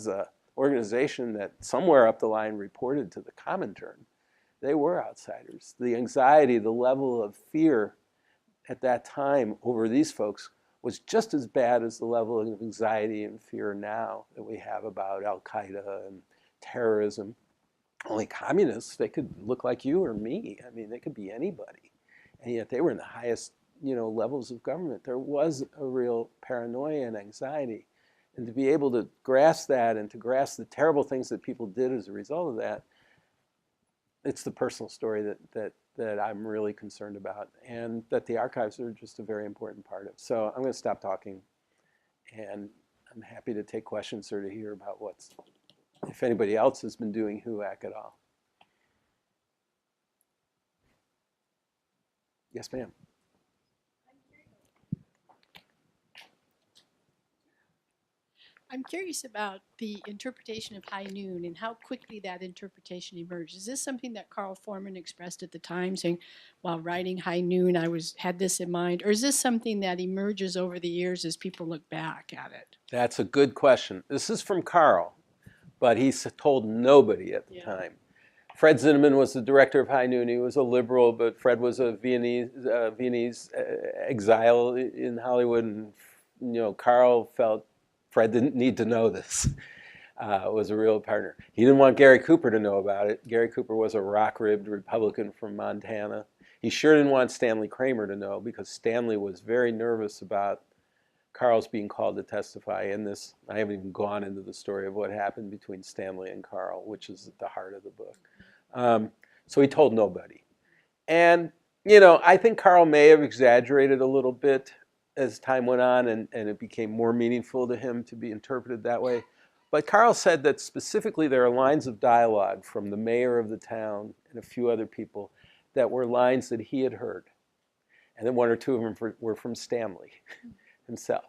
a organization that somewhere up the line reported to the Comintern. They were outsiders. The anxiety, the level of fear at that time over these folks was just as bad as the level of anxiety and fear now that we have about Al-Qaeda and terrorism. Only communists, they could look like you or me. I mean, they could be anybody. And yet they were in the highest, levels of government. There was a real paranoia and anxiety. And to be able to grasp that and to grasp the terrible things that people did as a result of that, it's the personal story that I'm really concerned about, and that the archives are just a very important part of. So I'm going to stop talking, and I'm happy to take questions or to hear about if anybody else has been doing HUAC at all. Yes, ma'am. I'm curious about the interpretation of high noon and how quickly that interpretation emerged. Is this something that Carl Foreman expressed at the time, saying, while writing High Noon, I had this in mind? Or is this something that emerges over the years as people look back at it? That's a good question. This is from Carl, but he told nobody at the time. Fred Zinnemann was the director of High Noon. He was a liberal, but Fred was a Viennese exile in Hollywood, and Carl felt Fred didn't need to know this. Was a real partner. He didn't want Gary Cooper to know about it. Gary Cooper was a rock-ribbed Republican from Montana. He sure didn't want Stanley Kramer to know, because Stanley was very nervous about Carl's being called to testify in this. I haven't even gone into the story of what happened between Stanley and Carl, which is at the heart of the book. So he told nobody. And, I think Carl may have exaggerated a little bit as time went on, and it became more meaningful to him to be interpreted that way. But Carl said that specifically there are lines of dialogue from the mayor of the town and a few other people that were lines that he had heard. And then one or two of them were from Stanley himself.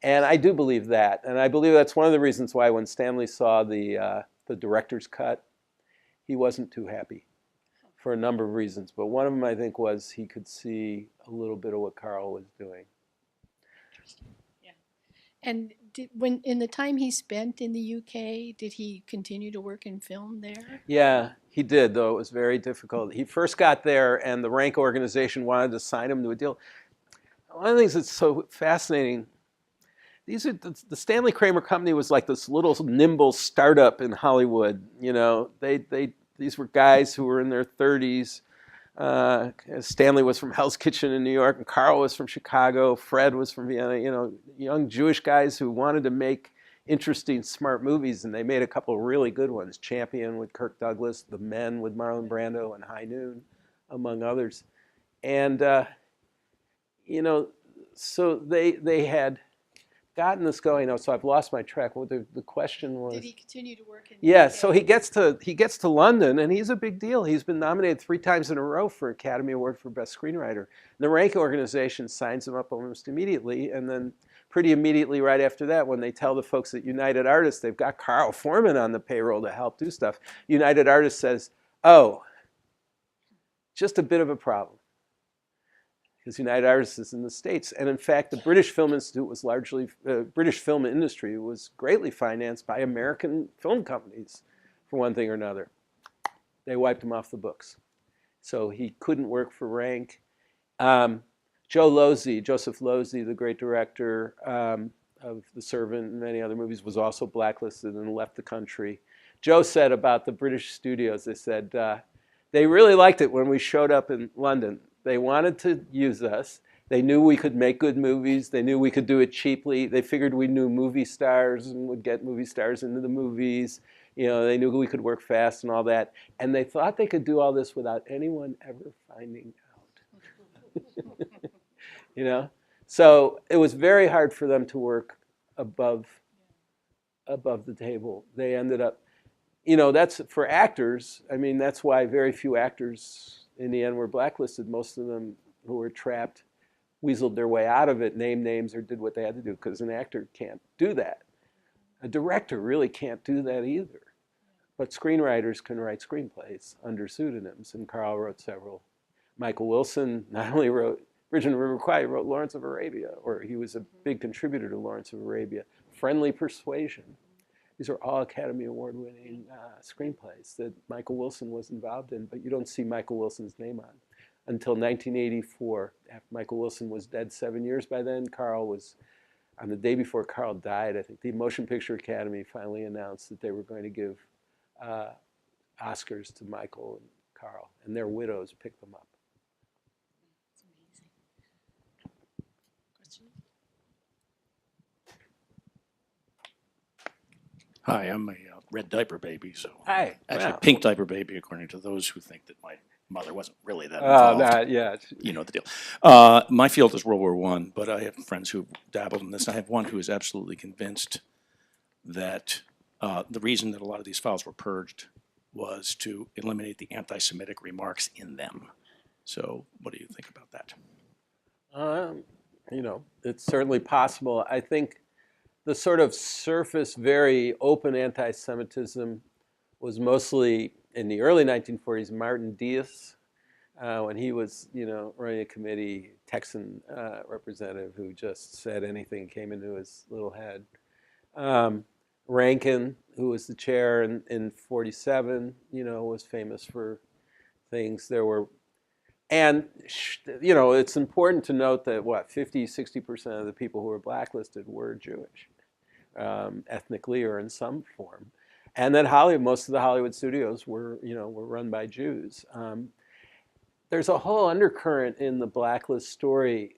And I do believe that. And I believe that's one of the reasons why when Stanley saw the director's cut, he wasn't too happy for a number of reasons. But one of them, I think, was he could see a little bit of what Carl was doing. Yeah. And in the time he spent in the UK, did he continue to work in film there? Yeah, he did, though it was very difficult. He first got there, and the Rank organization wanted to sign him to a deal. One of the things that's so fascinating, the Stanley Kramer Company was like this little nimble startup in Hollywood. These were guys who were in their 30s. Stanley was from Hell's Kitchen in New York, and Carl was from Chicago. Fred was from Vienna. Young Jewish guys who wanted to make interesting, smart movies, and they made a couple of really good ones. Champion with Kirk Douglas, The Men with Marlon Brando, and High Noon, among others. And so they had gotten this going. So I've lost my track. Well, the question was, did he continue to work in? Yeah, so he gets to London, and he's a big deal. He's been nominated 3 times in a row for Academy Award for Best Screenwriter. The Rank organization signs him up almost immediately, and then pretty immediately right after that, when they tell the folks at United Artists they've got Carl Foreman on the payroll to help do stuff, United Artists says, "Oh, just a bit of a problem." Because United Artists is in the States. And in fact, the British Film Institute was British film industry was greatly financed by American film companies, for one thing or another. They wiped him off the books. So he couldn't work for Rank. Joseph Losey, the great director of The Servant and many other movies, was also blacklisted and left the country. Joe said about the British studios, they said, they really liked it when we showed up in London. They wanted to use us. They knew we could make good movies. They knew we could do it cheaply. They figured we knew movie stars and would get movie stars into the movies. They knew we could work fast and all that. And they thought they could do all this without anyone ever finding out. So it was very hard for them to work above the table. They ended up, that's for actors. I mean, that's why very few actors in the end were blacklisted. Most of them who were trapped weaseled their way out of it, named names, or did what they had to do, because an actor can't do that. A director really can't do that either. But screenwriters can write screenplays under pseudonyms, and Carl wrote several. Michael Wilson not only wrote Bridge on the River Kwai, he wrote Lawrence of Arabia, or he was a big contributor to Lawrence of Arabia. Friendly Persuasion. These are all Academy Award-winning screenplays that Michael Wilson was involved in, but you don't see Michael Wilson's name on until 1984. After Michael Wilson was dead 7 years by then, Carl was, on the day before Carl died, I think the Motion Picture Academy finally announced that they were going to give Oscars to Michael and Carl, and their widows picked them up. That's amazing. Question? Hi, I'm a red diaper baby, so Hi. actually Wow. pink diaper baby, according to those who think that my mother wasn't really that Oh, involved. yeah. You know the deal. My field is World War I, but I have friends who dabbled in this. I have one who is absolutely convinced that the reason that a lot of these files were purged was to eliminate the anti-Semitic remarks in them. So what do you think about that? You know, it's certainly possible. I think the sort of surface, very open anti-Semitism was mostly in the early 1940s, Martin Diaz, when he was, you know, running a committee, Texan representative who just said anything came into his little head. Rankin, who was the chair in 47, you know, was famous for things. There were, and, you know, it's important to note that, 50-60% of the people who were blacklisted were Jewish, ethnically or in some form. And that most of the Hollywood studios were, you know, were run by Jews. There's a whole undercurrent in the blacklist story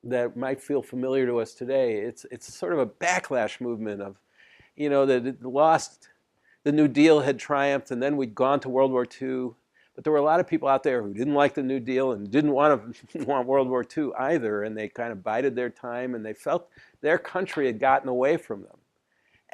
that might feel familiar to us today. It's sort of a backlash movement of, you know, that it lost, the New Deal had triumphed, and then we'd gone to World War II. But there were a lot of people out there who didn't like the New Deal and didn't want World War II either, and they kind of bided their time, and they felt their country had gotten away from them.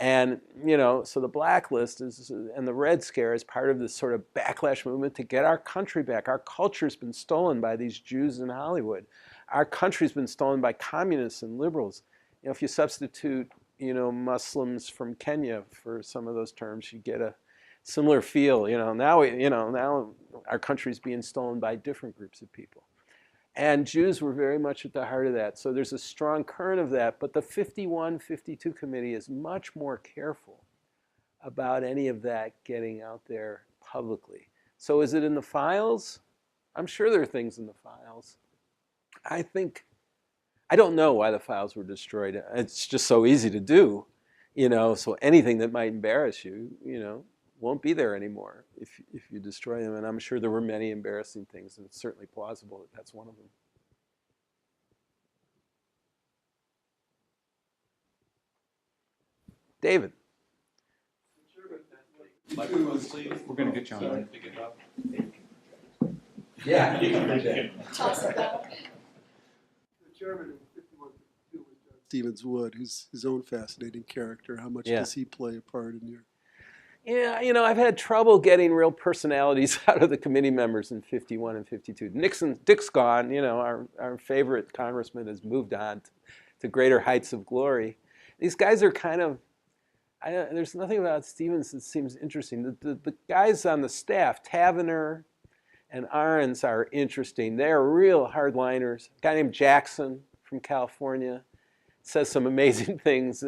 And, you know, so the blacklist and the Red Scare is part of this sort of backlash movement to get our country back. Our culture's been stolen by these Jews in Hollywood. Our country's been stolen by communists and liberals. You know, if you substitute, you know, Muslims from Kenya for some of those terms, you get a similar feel. You know, now our country's being stolen by different groups of people. And Jews were very much at the heart of that. So there's a strong current of that. But the 51-52 committee is much more careful about any of that getting out there publicly. So is it in the files? I'm sure there are things in the files. I don't know why the files were destroyed. It's just so easy to do, you know, so anything that might embarrass you, you know, won't be there anymore if you destroy them. And I'm sure there were many embarrassing things, and it's certainly plausible that that's one of them. David. Microphones, please. We're going to get you on. Yeah. Toss it out. The chairman in 51 was John Stevens Wood, who's his own fascinating character. How much does he play a part in your? Yeah, you know, I've had trouble getting real personalities out of the committee members in 51 and 52. Dick's gone, you know, our favorite congressman has moved on to greater heights of glory. These guys are kind of, there's nothing about Stevens that seems interesting. The guys on the staff, Tavener and Arons, are interesting. They're real hardliners. A guy named Jackson from California says some amazing things,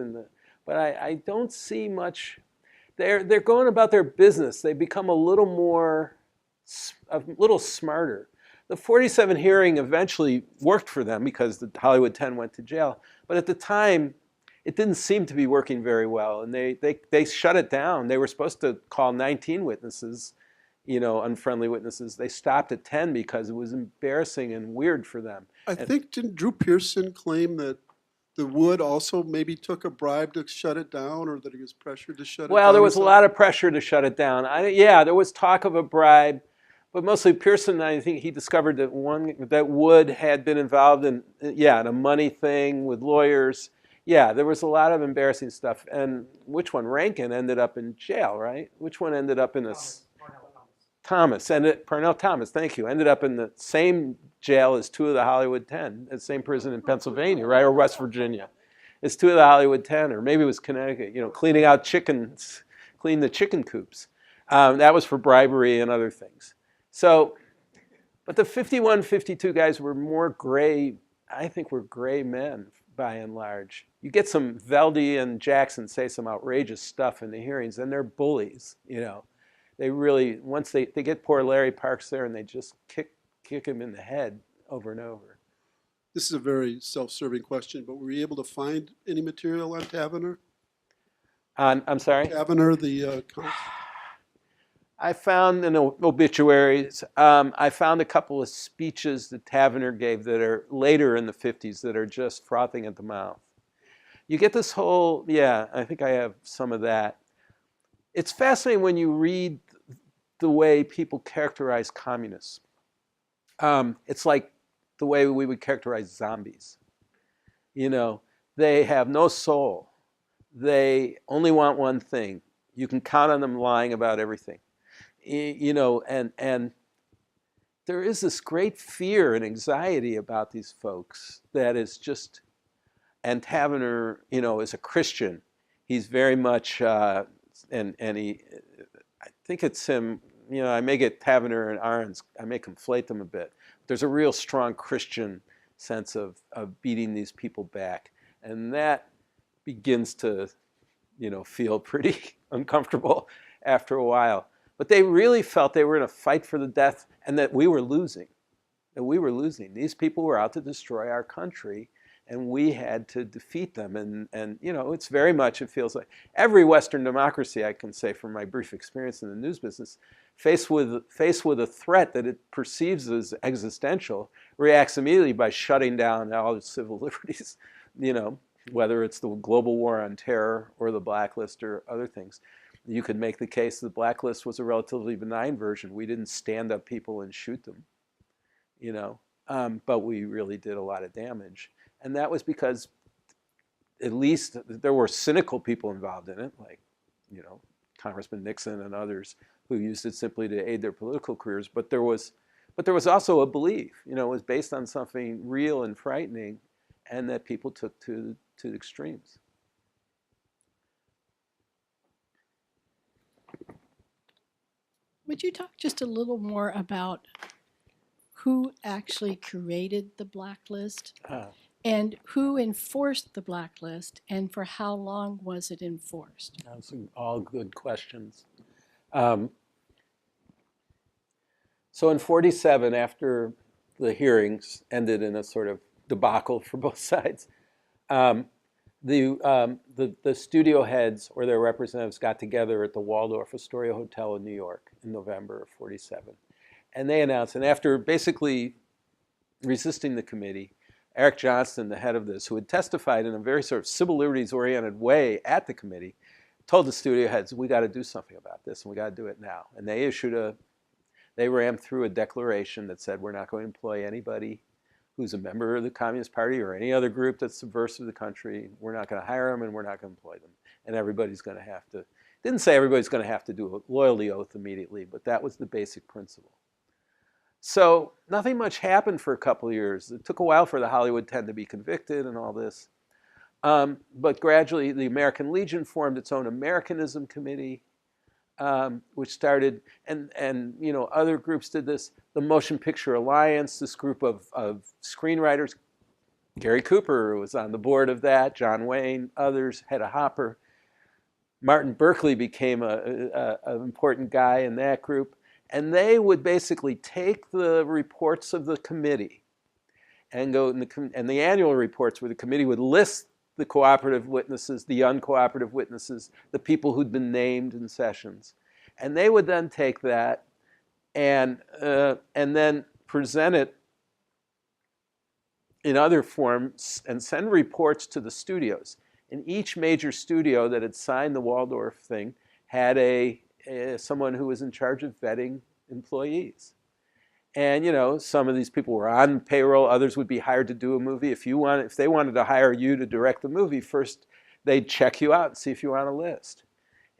but I don't see much. They're going about their business. They become a little smarter. The 47 hearing eventually worked for them because the Hollywood 10 went to jail. But at the time, it didn't seem to be working very well, and they shut it down. They were supposed to call 19 witnesses, you know, unfriendly witnesses. They stopped at 10 because it was embarrassing and weird for them. I think, didn't Drew Pearson claim that the Wood also maybe took a bribe to shut it down, or that he was pressured to shut it down? Well, there was a lot of pressure to shut it down. Yeah, there was talk of a bribe, but mostly Pearson, I think he discovered that Wood had been involved in a money thing with lawyers. Yeah, there was a lot of embarrassing stuff. And which one? Rankin ended up in jail, right? Which one ended up in this? Parnell Thomas, thank you. Ended up in the same jail as two of the Hollywood 10, the same prison in Pennsylvania, right, or West Virginia. It's two of the Hollywood 10, or maybe it was Connecticut, cleaning out chickens, clean the chicken coops. That was for bribery and other things. So, but the 51, 52 guys were more gray, I think were gray men by and large. You get some Velde and Jackson say some outrageous stuff in the hearings, and they're bullies, They really, once they get poor Larry Parks there and they just kick him in the head over and over. This is a very self-serving question, but were you able to find any material on Tavener? I'm sorry? Tavener, the I found in obituaries, I found a couple of speeches that Tavener gave that are later in the 50s that are just frothing at the mouth. You get this whole, I think I have some of that. It's fascinating when you read the way people characterize communists. It's like the way we would characterize zombies. They have no soul. They only want one thing. You can count on them lying about everything. And there is this great fear and anxiety about these folks that is just, and Tavener, is a Christian. He's very much, and he, I think it's him, I may get Tavener and Ahrens, I may conflate them a bit. There's a real strong Christian sense of beating these people back. And that begins to, feel pretty uncomfortable after a while. But they really felt they were in a fight for the death and that we were losing. That we were losing. These people were out to destroy our country and we had to defeat them. And it's very much, it feels like every Western democracy, I can say from my brief experience in the news business, faced with a threat that it perceives as existential, reacts immediately by shutting down all its civil liberties, whether it's the global war on terror or the blacklist or other things. You could make the case the blacklist was a relatively benign version. We didn't stand up people and shoot them, but we really did a lot of damage. And that was because at least there were cynical people involved in it, like, Congressman Nixon and others who used it simply to aid their political careers. But there was also a belief, it was based on something real and frightening and that people took to extremes. Would you talk just a little more about who actually created the blacklist and who enforced the blacklist and for how long was it enforced? Those are all good questions. So in 47, after the hearings ended in a sort of debacle for both sides, the studio heads or their representatives got together at the Waldorf Astoria Hotel in New York in November of 47. And they announced, and after basically resisting the committee, Eric Johnston, the head of this, who had testified in a very sort of civil liberties oriented way at the committee, told the studio heads, we got to do something about this and we got to do it now. And they rammed through a declaration that said we're not going to employ anybody who's a member of the Communist Party or any other group that's subversive to the country. We're not going to hire them and we're not going to employ them. And everybody's going to have to, didn't say everybody's going to have to do a loyalty oath immediately, but that was the basic principle. So nothing much happened for a couple of years. It took a while for the Hollywood 10 to be convicted and all this. But gradually the American Legion formed its own Americanism committee, which started, and other groups did this. The Motion Picture Alliance, this group of screenwriters, Gary Cooper was on the board of that, John Wayne, others, Hedda Hopper. Martin Berkeley became an important guy in that group. And they would basically take the reports of the committee and go, and the annual reports where the committee would list the cooperative witnesses, the uncooperative witnesses, the people who'd been named in sessions. And they would then take that and then present it in other forms and send reports to the studios. And each major studio that had signed the Waldorf thing had someone who was in charge of vetting employees. And some of these people were on payroll, others would be hired to do a movie. If they wanted to hire you to direct the movie, first they'd check you out and see if you were on a list.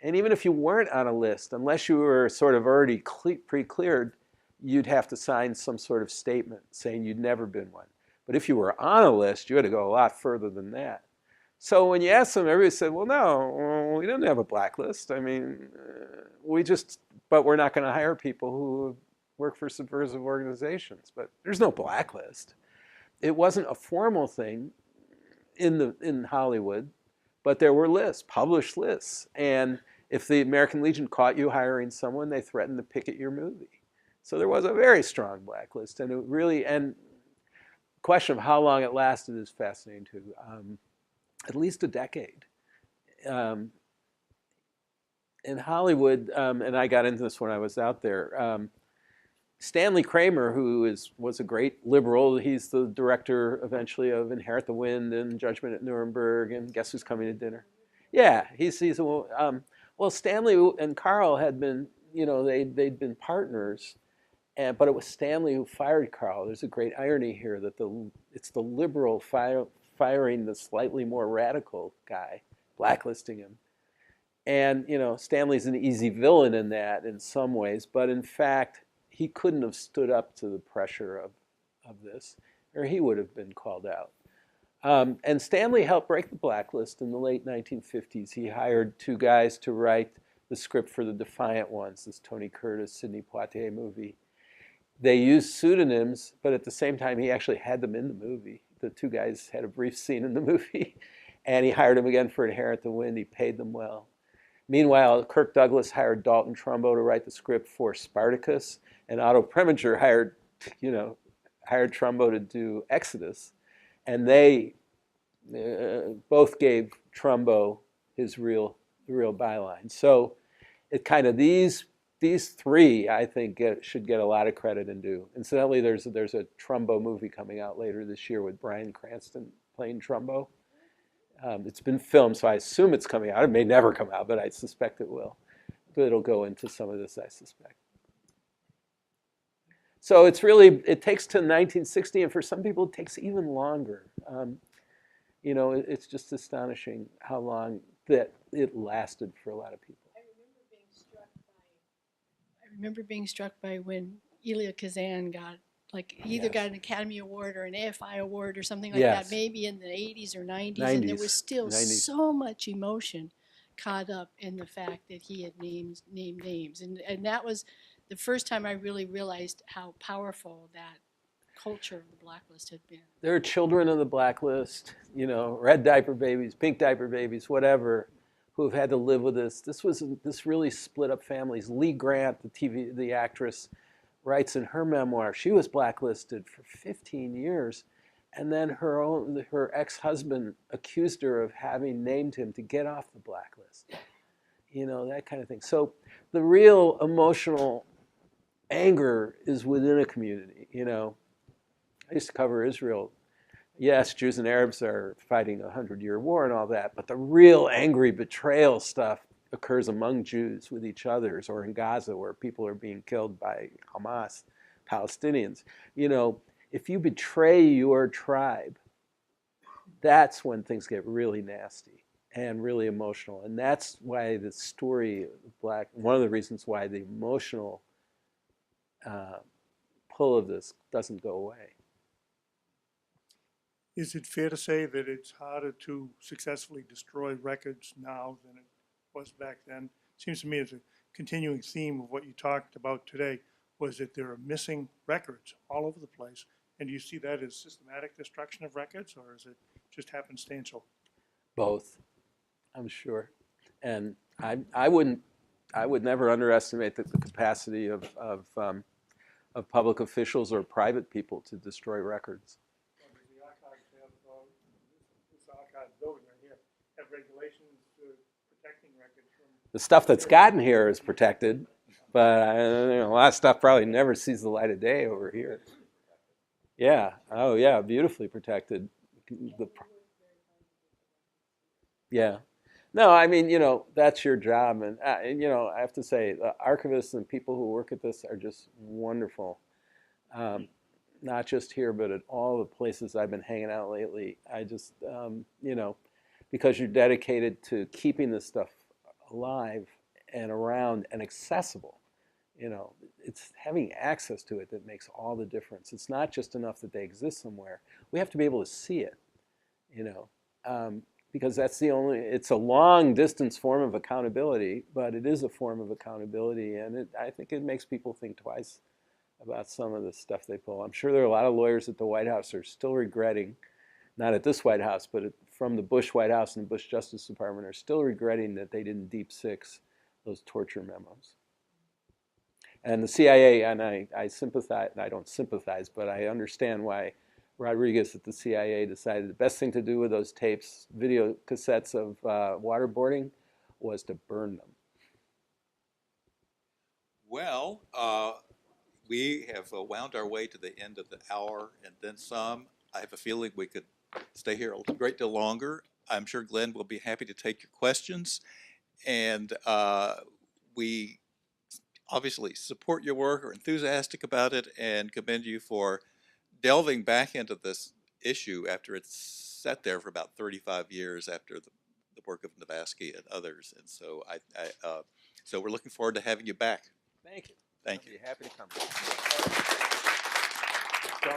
And even if you weren't on a list, unless you were sort of already pre-cleared, you'd have to sign some sort of statement saying you'd never been one. But if you were on a list, you had to go a lot further than that. So when you ask them, everybody said, well, no, we didn't have a blacklist. I mean, but we're not going to hire people who work for subversive organizations. But there's no blacklist. It wasn't a formal thing in Hollywood, but there were lists, published lists. And if the American Legion caught you hiring someone, they threatened to picket your movie. So there was a very strong blacklist. And the question of how long it lasted is fascinating too. At least a decade. In Hollywood, and I got into this when I was out there, Stanley Kramer, who was a great liberal, he's the director eventually of Inherit the Wind and Judgment at Nuremberg and Guess Who's Coming to Dinner. Yeah, well, Stanley and Carl had been, they'd been partners, but it was Stanley who fired Carl. There's a great irony here that it's the liberal firing the slightly more radical guy, blacklisting him. And, Stanley's an easy villain in that in some ways, but in fact, he couldn't have stood up to the pressure of this, or he would have been called out. And Stanley helped break the blacklist in the late 1950s. He hired two guys to write the script for The Defiant Ones, this Tony Curtis, Sidney Poitier movie. They used pseudonyms, but at the same time, he actually had them in the movie. The two guys had a brief scene in the movie, and he hired them again for Inherit the Wind. He paid them well. Meanwhile, Kirk Douglas hired Dalton Trumbo to write the script for Spartacus, and Otto Preminger hired Trumbo to do Exodus, and they both gave Trumbo his real byline. So it kind of these three, I think, should get a lot of credit and due. Incidentally, there's a Trumbo movie coming out later this year with Bryan Cranston playing Trumbo. It's been filmed, so I assume it's coming out. It may never come out, but I suspect it will. But it'll go into some of this, I suspect. So it takes to 1960, and for some people it takes even longer. It's just astonishing how long that it lasted for a lot of people. I remember being struck by when Elia Kazan got got an Academy Award or an AFI Award or something like that, maybe in the 80s or 90s, and there was still 90s. so much emotion caught up in the fact that he had named names, and that was the first time I really realized how powerful that culture of the blacklist had been. There are children of the blacklist, red diaper babies, pink diaper babies, whatever, who have had to live with this. This really split up families. Lee Grant, the actress, writes in her memoir, she was blacklisted for 15 years, and then her ex-husband accused her of having named him to get off the blacklist. That kind of thing. So the real emotional anger is within a community. I used to cover Israel. Yes, Jews and Arabs are fighting a 100-year war and all that, but the real angry betrayal stuff occurs among Jews with each other, or in Gaza where people are being killed by Hamas, Palestinians. If you betray your tribe, that's when things get really nasty and really emotional. And that's why the story of one of the reasons why the emotional pull of this doesn't go away. Is it fair to say that it's harder to successfully destroy records now than it was back then? Seems to me as a continuing theme of what you talked about today was that there are missing records all over the place. And do you see that as systematic destruction of records, or is it just happenstantial? Both, I'm sure. And I would never underestimate the capacity of public officials or private people to destroy records. The archives have, this archive building right here, have regulations protecting records from... The stuff that's gotten here is protected, but a lot of stuff probably never sees the light of day over here. Yeah. Oh, yeah. Beautifully protected. Yeah. No, I mean, that's your job. And, I have to say, the archivists and people who work at this are just wonderful. Not just here, but at all the places I've been hanging out lately. I just, because you're dedicated to keeping this stuff alive and around and accessible. It's having access to it that makes all the difference. It's not just enough that they exist somewhere. We have to be able to see it, because that's the only, it's a long distance form of accountability, but it is a form of accountability, and I think it makes people think twice about some of the stuff they pull. I'm sure there are a lot of lawyers at the White House who are still regretting, not at this White House, but from the Bush White House and the Bush Justice Department, are still regretting that they didn't deep six those torture memos. And the CIA, and I sympathize, I don't sympathize, but I understand why Rodriguez at the CIA decided the best thing to do with those tapes, video cassettes of waterboarding, was to burn them. Well, we have wound our way to the end of the hour and then some. I have a feeling we could stay here a great deal longer. I'm sure Glenn will be happy to take your questions. And we obviously support your work, are enthusiastic about it, and commend you for delving back into this issue after it's sat there for about 35 years after the work of Navasky and others. And so so we're looking forward to having you back. Thank you. Thank I'll you. be happy to come. Let's go.